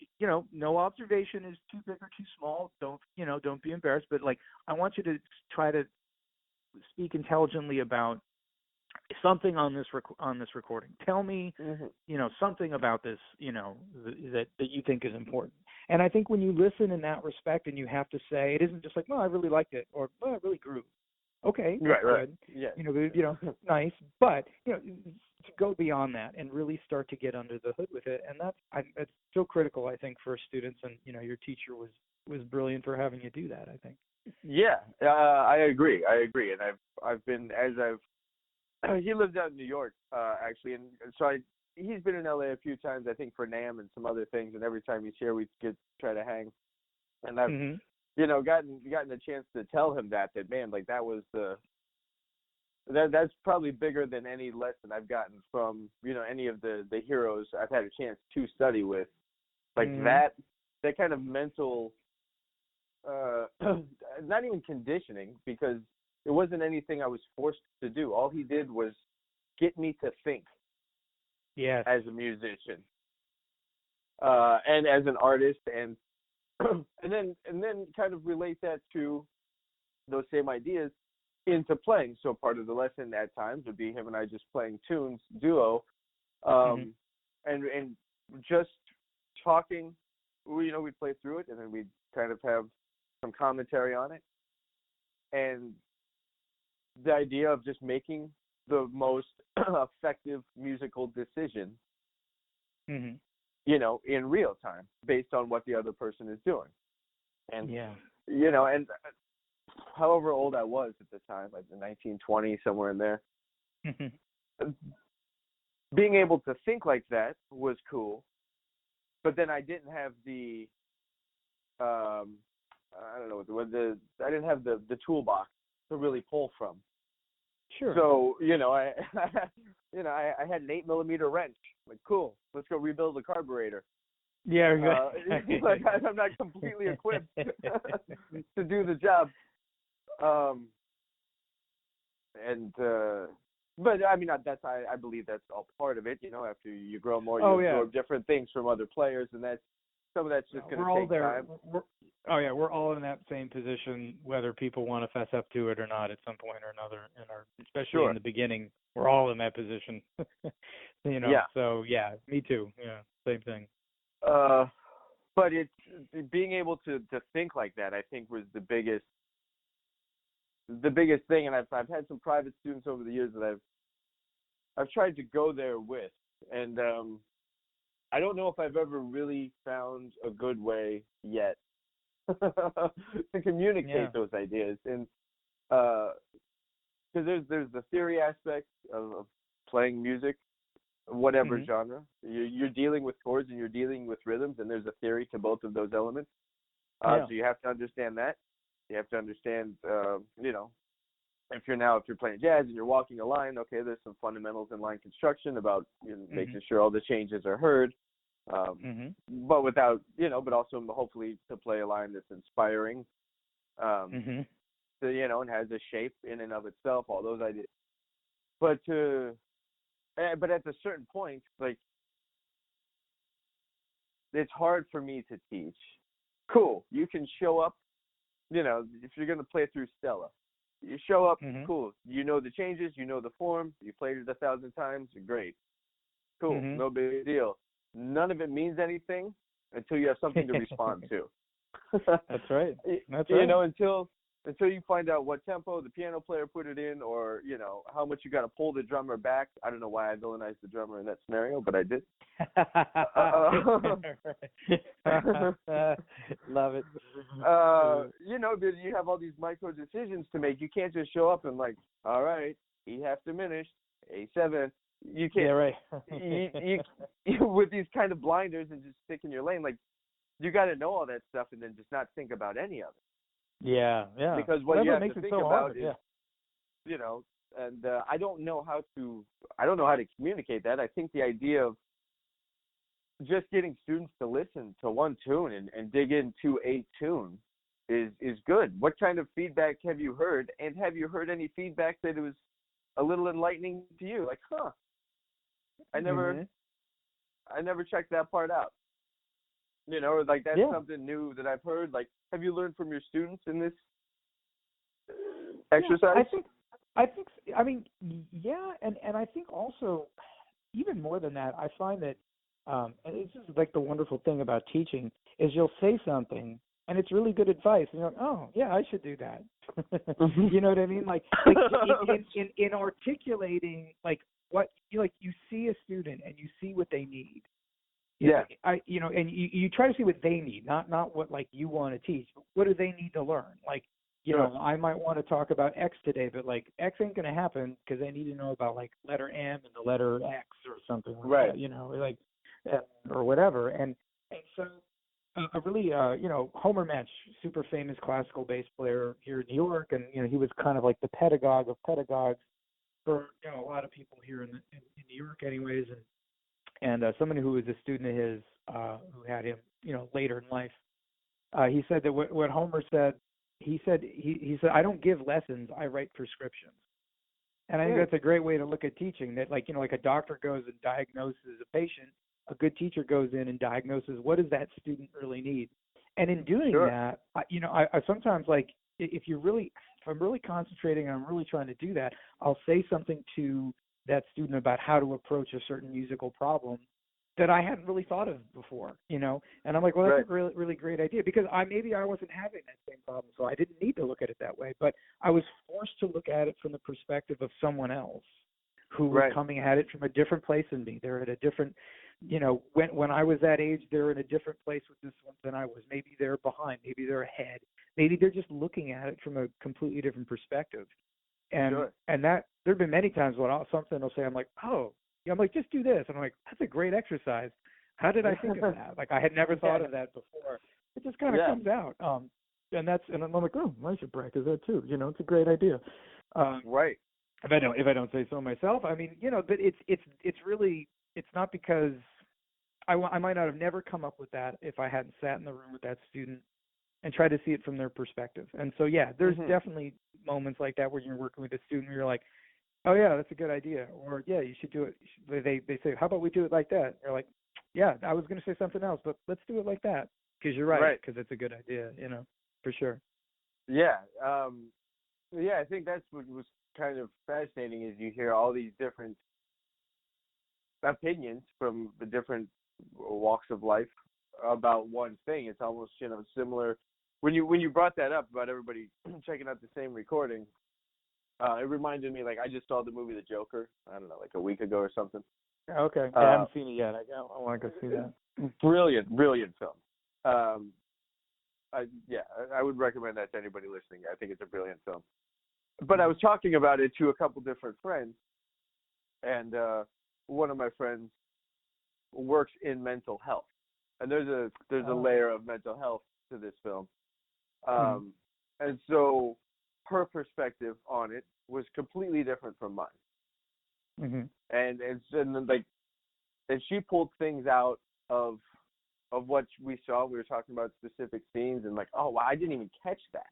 no observation is too big or too small. Don't be embarrassed. But, like, I want you to try to speak intelligently about something on this recording. Tell me, something about this, that you think is important. And I think when you listen in that respect, and you have to say, it isn't just like, well, I really liked it, or, well, I really grew. Okay, that's right. good. Yeah. Nice. But to go beyond that and really start to get under the hood with it, and that's so critical, I think, for students. And your teacher was brilliant for having you do that, I think. Yeah, I agree, and I've been, he lives out in New York, actually, and so he's been in LA a few times, I think, for NAMM and some other things, and every time he's here, we try to hang, and I've gotten a chance to tell him that man, like, that was that's probably bigger than any lesson I've gotten from any of the heroes I've had a chance to study with, like that kind of mental, not even conditioning, because it wasn't anything I was forced to do. All he did was get me to think. Yes. As a musician, and as an artist, and and then kind of relate that to those same ideas into playing. So part of the lesson at times would be him and I just playing tunes duo, and just talking. We'd play through it, and then we'd kind of have some commentary on it, and the idea of just making the most effective musical decision, in real time, based on what the other person is doing. And, and however old I was at the time, like 1920, somewhere in there, being able to think like that was cool. But then I didn't have the, I didn't have the toolbox to really pull from. Sure. So, I had an 8mm wrench. Like, cool, let's go rebuild the carburetor. Yeah, like, I'm not completely equipped to do the job. But I mean, I believe that's all part of it. After you grow more, you absorb different things from other players, and some of that's just going to take time. We're all in that same position, whether people want to fess up to it or not at some point or another. Especially in the beginning, we're all in that position. So yeah, me too. Yeah, same thing. But it's being able to think like that, I think, was the biggest thing. And I've had some private students over the years that I've tried to go there with, and I don't know if I've ever really found a good way yet to communicate those ideas. And because there's the theory aspect of playing music, whatever genre. You're dealing with chords and you're dealing with rhythms, and there's a theory to both of those elements. So you have to understand that. You have to understand, if you're playing jazz and you're walking a line, okay, there's some fundamentals in line construction about making sure all the changes are heard. But without, but also hopefully to play a line that's inspiring, and has a shape in and of itself, all those ideas. But at a certain point, like, it's hard for me to teach. Cool, you can show up, if you're going to play through Stella, you show up, cool. You know the changes, you know the form, you played it 1,000 times, great. Cool, no big deal. None of it means anything until you have something to respond to. That's right. That's right. Until you find out what tempo the piano player put it in, or how much you got to pull the drummer back. I don't know why I villainized the drummer in that scenario, but I did. Love it. You have all these micro decisions to make. You can't just show up and like, all right, E half diminished, A7. You can't. Yeah, right. you with these kind of blinders and just stick in your lane. Like, you got to know all that stuff and then just not think about any of it. Yeah. Because what you have to think about is, and I don't know how to communicate that. I think the idea of just getting students to listen to one tune and dig into a tune is good. What kind of feedback have you heard? And have you heard any feedback that it was a little enlightening to you? Like, I never checked that part out. Like, that's something new that I've heard. Like, have you learned from your students in this exercise? I think. I mean, yeah, and I think also, even more than that, I find that, and this is like the wonderful thing about teaching, is you'll say something and it's really good advice, and you're like, oh yeah, I should do that. You know what I mean? Like in articulating like what you see a student and you see what they need. Yeah. And you try to see what they need, not what like you want to teach. But what do they need to learn? Like, I might want to talk about X today, but like X ain't going to happen because they need to know about like letter M and the letter X or something like that, or whatever. And so a really, Homer Mensch, super famous classical bass player here in New York, and he was kind of like the pedagogue of pedagogues for a lot of people here in New York, anyways, and somebody who was a student of his who had him, later in life, he said that what Homer said. He said, I don't give lessons, I write prescriptions. And I think that's a great way to look at teaching, that like a doctor goes and diagnoses a patient, a good teacher goes in and diagnoses what does that student really need. And in doing that, I sometimes, like, if I'm really concentrating and I'm really trying to do that, I'll say something to that student about how to approach a certain musical problem that I hadn't really thought of before, and I'm like, well, that's a really, really great idea, because maybe I wasn't having that same problem, so I didn't need to look at it that way, but I was forced to look at it from the perspective of someone else who was coming at it from a different place than me. They're at a different, when I was that age, they're in a different place with this one than I was. Maybe they're behind, maybe they're ahead, maybe they're just looking at it from a completely different perspective. And that there have been many times when something will say, I'm like, I'm like, just do this. And I'm like, that's a great exercise. How did I think of that? Like, I had never thought of that before. It just kind of comes out. And I'm like, oh, I should practice that too. It's a great idea. Right. If I don't say so myself, I mean, but it's really, it's not because I might not have never come up with that if I hadn't sat in the room with that student and tried to see it from their perspective. And so, there's definitely moments like that where you're working with a student where you're like, oh yeah, that's a good idea, or yeah, you should do it. They say, how about we do it like that? And you're like, yeah, I was going to say something else, but let's do it like that, because you're right, because it's a good idea, for sure. Yeah, I think that's what was kind of fascinating, is you hear all these different opinions from the different walks of life about one thing. It's almost similar when you brought that up about everybody checking out the same recording. It reminded me, like, I just saw the movie The Joker, I don't know, like a week ago or something. Okay. I haven't seen it yet. I want to go see that. Brilliant film. I would recommend that to anybody listening. I think it's a brilliant film. But I was talking about it to a couple different friends, and one of my friends works in mental health. And there's a layer of mental health to this film. And so her perspective on it was completely different from mine. Mm-hmm. And she pulled things out of what we saw. We were talking about specific scenes and like, oh wow, I didn't even catch that.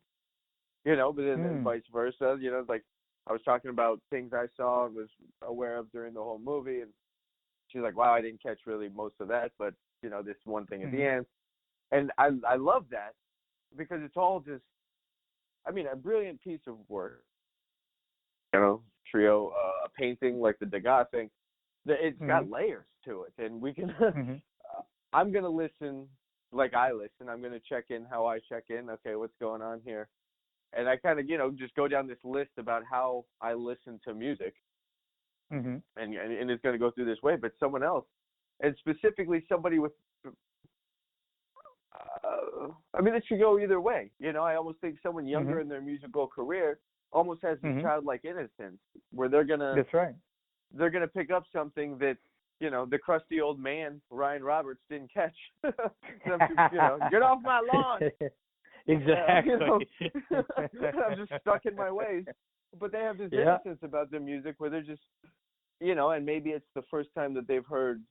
But then vice versa, like I was talking about things I saw and was aware of during the whole movie, and she's like, wow, I didn't catch really most of that, but this one thing at the end. And I love that because it's all just, a brilliant piece of work. Trio, a painting like the Degas thing. It's got layers to it, and we can. I'm gonna listen like I listen. I'm gonna check in how I check in. Okay, what's going on here? And I kind of, just go down this list about how I listen to music, and it's going to go through this way. But someone else, and specifically somebody with, it should go either way. I almost think someone younger in their musical career almost has this childlike innocence where they're gonna. That's right. They're gonna pick up something that the crusty old man Ryan Roberts didn't catch. Get off my lawn. Exactly. I'm just stuck in my ways. But they have this innocence about their music where they're just, and maybe it's the first time that they've heard.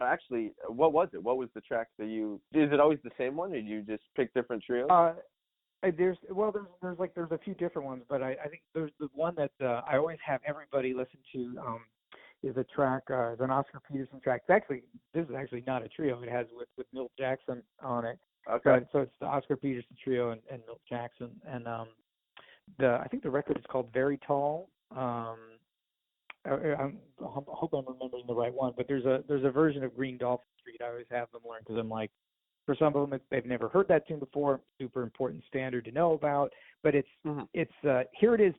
Actually, what was it? What was the track that you? Is it always the same one, or did you just pick different trios? There's a few different ones, but I think there's the one that I always have everybody listen to. Is a track, is an Oscar Peterson track. This is actually not a trio. It has with Milt Jackson on it. Okay. So it's the Oscar Peterson trio and Milt Jackson, and I think the record is called Very Tall. I hope I'm remembering the right one, but there's a version of Green Dolphin Street. I always have them learn because I'm like, for some of them they've never heard that tune before. Super important standard to know about, but it's here it is,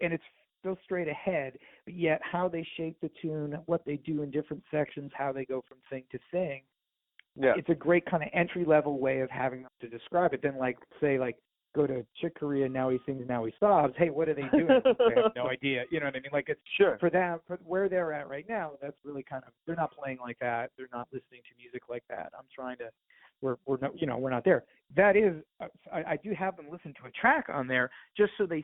and it's still straight ahead, but yet how they shape the tune, what they do in different sections, how they go from thing to thing. Yeah. It's a great kind of entry-level way of having them to describe it. Then, go to Chick Corea, Now He Sings, Now He Sobs. Hey, what are they doing? They have no idea. You know what I mean? It's for them, for where they're at right now, that's really kind of, they're not playing like that. They're not listening to music like that. I'm trying to, we're not there. That is, I do have them listen to a track on there just so they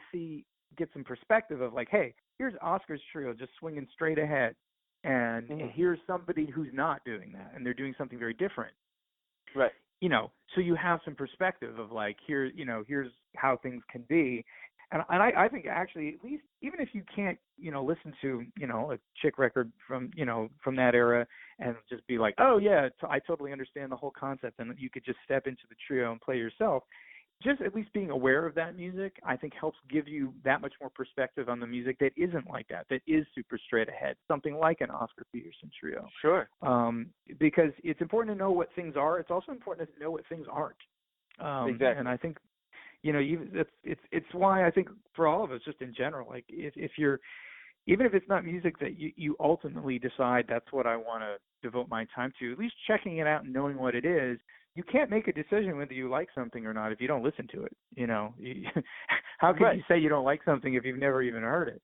get some perspective of hey, here's Oscar's trio just swinging straight ahead. And here's somebody who's not doing that, and they're doing something very different. Right. So you have some perspective of here's how things can be. And I think actually, at least, even if you can't, listen to, a Chick record from that era and just be like, oh yeah, I totally understand the whole concept, and you could just step into the trio and play yourself. Just at least being aware of that music, I think, helps give you that much more perspective on the music that isn't like that is super straight ahead, something like an Oscar Peterson trio. Sure. Because it's important to know what things are. It's also important to know what things aren't. Exactly. And I think, it's why I think for all of us, just in general, if you're, even if it's not music that you ultimately decide that's what I want to devote my time to, at least checking it out and knowing what it is. You can't make a decision whether you like something or not if you don't listen to it. How can you say you don't like something if you've never even heard it?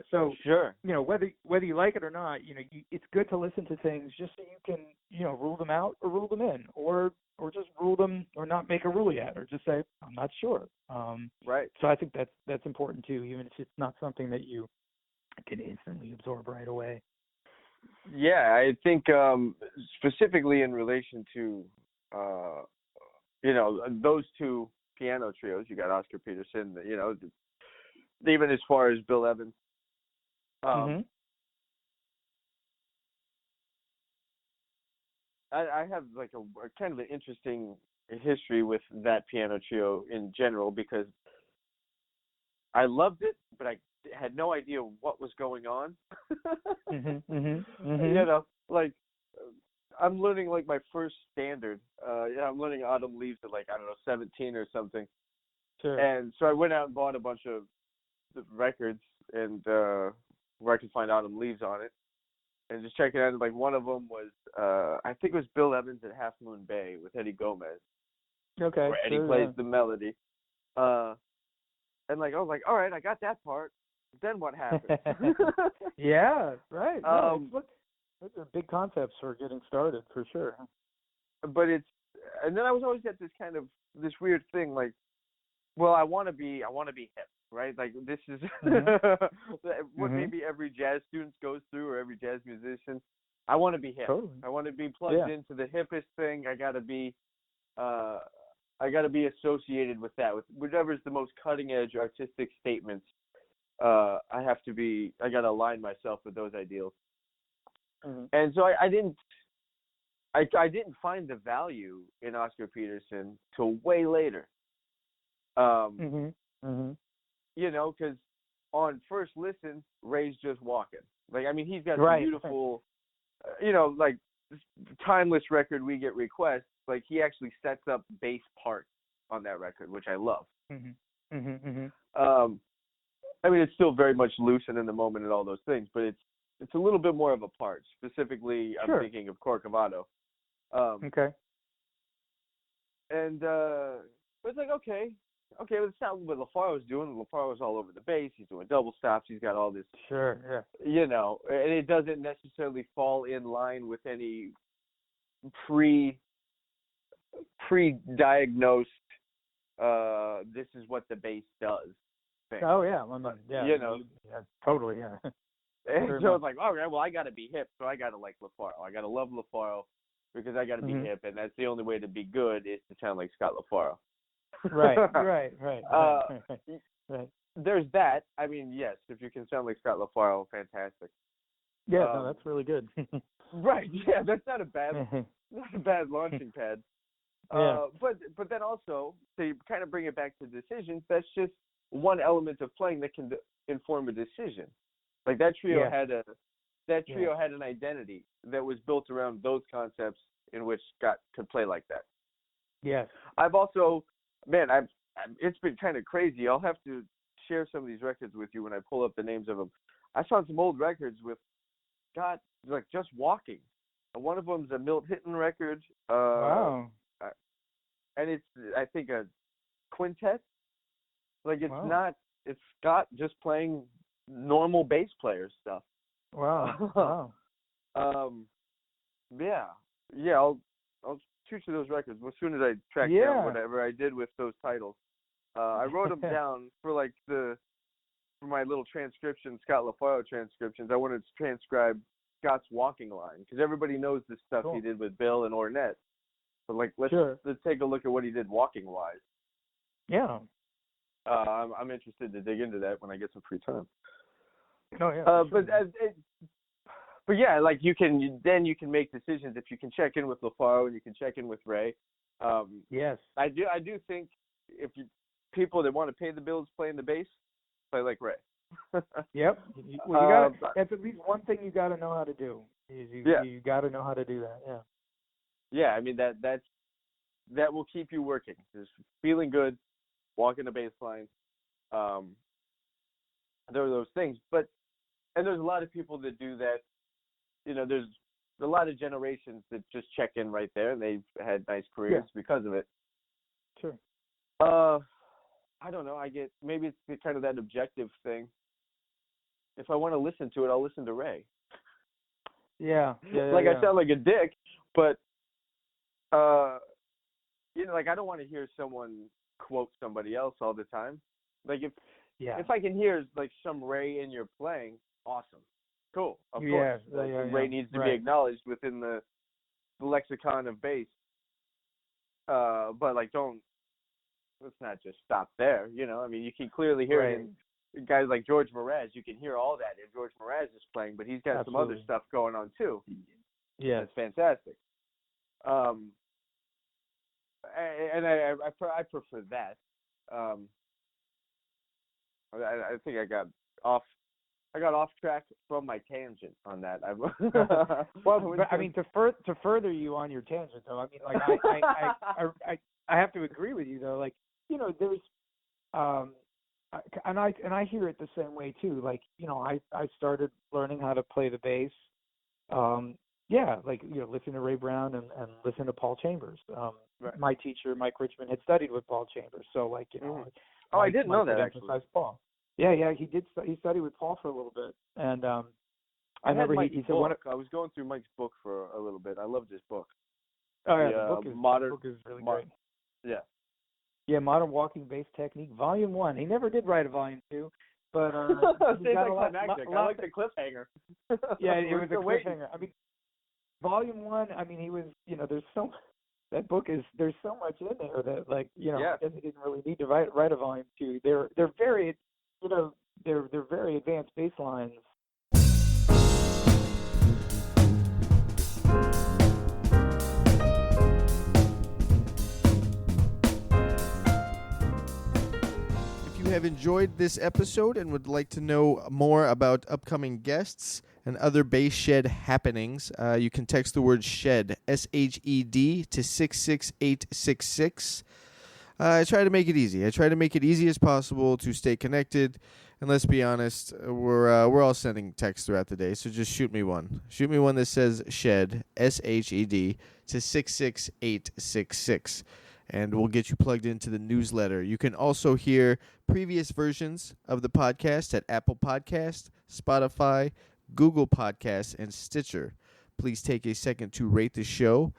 So sure, whether you like it or not, it's good to listen to things just so you can, rule them out or rule them in, or just rule them or not make a rule yet, or just say I'm not sure. Right. So I think that's important too, even if it's not something that you can instantly absorb right away. Yeah, I think specifically in relation to those two piano trios, you got Oscar Peterson, even as far as Bill Evans. I have a kind of an interesting history with that piano trio in general because I loved it, but I had no idea what was going on. I'm learning my first standard. I'm learning Autumn Leaves at 17 or something. Sure. And so I went out and bought a bunch of the records and where I could find Autumn Leaves on it, and just check it out. One of them was I think it was Bill Evans at Half Moon Bay with Eddie Gomez. Okay. Where Eddie plays the melody. And I was like, all right, I got that part. Then what happens? Yeah, right. Those are big concepts for getting started, for sure. But and then I was always at this weird thing, well, I want to be hip, right? Like this is what maybe every jazz student goes through, or every jazz musician. I want to be hip. Totally. I want to be plugged into the hippest thing. I got to be associated with that, with whatever's the most cutting edge artistic statements. I got to align myself with those ideals. And so I didn't find the value in Oscar Peterson till way later. You know, because on first listen, Ray's just walking. Like, I mean, he's got some beautiful, you know, like timeless record We Get Requests. Like, he actually sets up bass parts on that record, which I love. I mean, it's still very much loose and in the moment and all those things, but it's a little bit more of a part. Specifically, I'm thinking of Corcovado. And it's like, okay, let's not what LaFaro's doing. LaFaro's all over the bass. He's doing double stops. He's got all this. You know, and it doesn't necessarily fall in line with any pre-diagnosed, this is what the bass does thing. You know, totally, And so it's like, all right, well, I got to be hip, so I got to like LaFaro. I got to love LaFaro because I got to be hip, and that's the only way to be good is to sound like Scott LaFaro. Right. There's that. I mean, yes, if you can sound like Scott LaFaro, fantastic. Yeah, no, that's really good. Right. Yeah, that's not a bad launching pad. But then also, to kind of bring it back to decisions, that's just one element of playing that can inform a decision. Like that trio had an identity that was built around those concepts in which Scott could play like that. Yes. I've also, it's been kind of crazy. I'll have to share some of these records with you when I pull up the names of them. I found some old records with Scott, like just walking. One of them's a Milt Hinton record. Wow. And it's, I think, a quintet. Like it's Scott just playing normal bass player stuff. Wow. I'll shoot you those records as soon as I track down whatever I did with those titles. I wrote them down for my little transcription, Scott LaFaro transcriptions. I wanted to transcribe Scott's walking line because everybody knows the stuff he did with Bill and Ornette. But let's take a look at what he did walking wise. Yeah. I'm interested to dig into that when I get some free time. But yeah, like you can make decisions if you can check in with LaFaro and you can check in with Ray. Yes. I do think if people that want to pay the bills playing the bass, play like Ray. Yep. Well, that's at least one thing you got to know how to do. You got to know how to do that. Yeah. Yeah, I mean that will keep you working. Just feeling good, walking the bass line. There are those things, and there's a lot of people that do that. You know, there's a lot of generations that just check in right there, and they've had nice careers because of it. Sure. I don't know. Maybe it's kind of that objective thing. If I want to listen to it, I'll listen to Ray. Yeah. I sound like a dick, but you know, like I don't want to hear someone quote somebody else all the time. Like if I can hear like some Ray in your playing, awesome, cool, of course. Ray needs to be acknowledged within the lexicon of bass. But let's not just stop there. You know, I mean, you can clearly hear it in guys like George Mraz. You can hear all that if George Mraz is playing, but he's got some other stuff going on too. Yeah, it's fantastic. And I prefer that. I think I got off track from my tangent on that. Well, I mean, to further you on your tangent, though, I mean, like I have to agree with you, though. Like, you know, there's, and I hear it the same way too. Like, you know, I started learning how to play the bass. Like, you know, listen to Ray Brown and listen to Paul Chambers. My teacher, Mike Richmond, had studied with Paul Chambers, so like, you know. I didn't know that actually. Paul. Yeah, he did. He studied with Paul for a little bit, and I remember he said I was going through Mike's book for a little bit. I loved his book. Oh yeah, the book is really great. Modern Walking Bass Technique, Volume 1. He never did write a Volume 2, but seems climactic. I like the cliffhanger. Yeah, it was a cliffhanger. I mean, Volume 1, I mean, he was, there's that book there's so much in there that, like, I guess he didn't really need to write a Volume 2. They're very, they're very advanced bass lines. If you have enjoyed this episode and would like to know more about upcoming guests and other Bass Shed happenings, you can text the word SHED, SHED, to 66866. I try to make it easy. I try to make it easy as possible to stay connected. And let's be honest, we're all sending texts throughout the day, so just shoot me one. Shoot me one that says SHED, SHED, to 66866. And we'll get you plugged into the newsletter. You can also hear previous versions of the podcast at Apple Podcast, Spotify, Google Podcasts, and Stitcher. Please take a second to rate the show.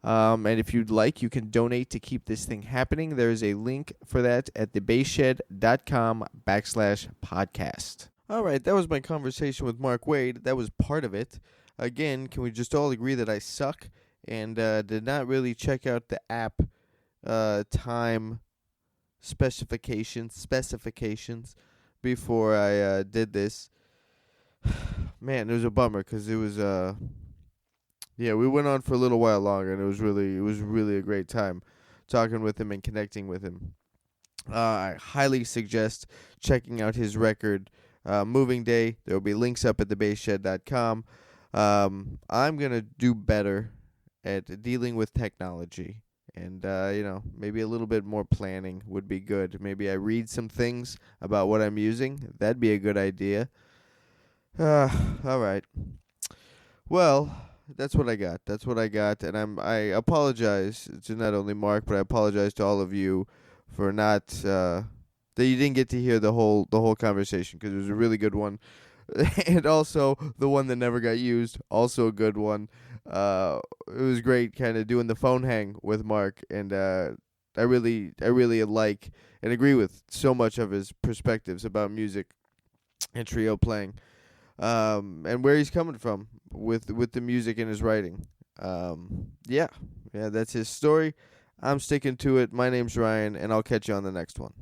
And if you'd like, you can donate to keep this thing happening. There is a link for that at thebassshed.com/podcast. All right, that was my conversation with Mark Wade. That was part of it. Again, can we just all agree that I suck and did not really check out the app time specifications before I did this? Man, it was a bummer because it was we went on for a little while longer, and it was really a great time talking with him and connecting with him. I highly suggest checking out his record, Moving Day. There will be links up at thebassshed.com. I'm gonna do better at dealing with technology. And, maybe a little bit more planning would be good. Maybe I read some things about what I'm using. That'd be a good idea. All right. Well, that's what I got. And I apologize to not only Mark, but I apologize to all of you for not, that you didn't get to hear the whole conversation, because it was a really good one. And also the one that never got used, also a good one. It was great kind of doing the phone hang with Mark, and I really like and agree with so much of his perspectives about music and trio playing, and where he's coming from with the music and his writing. That's his story. I'm sticking to it. My name's Ryan, and I'll catch you on the next one.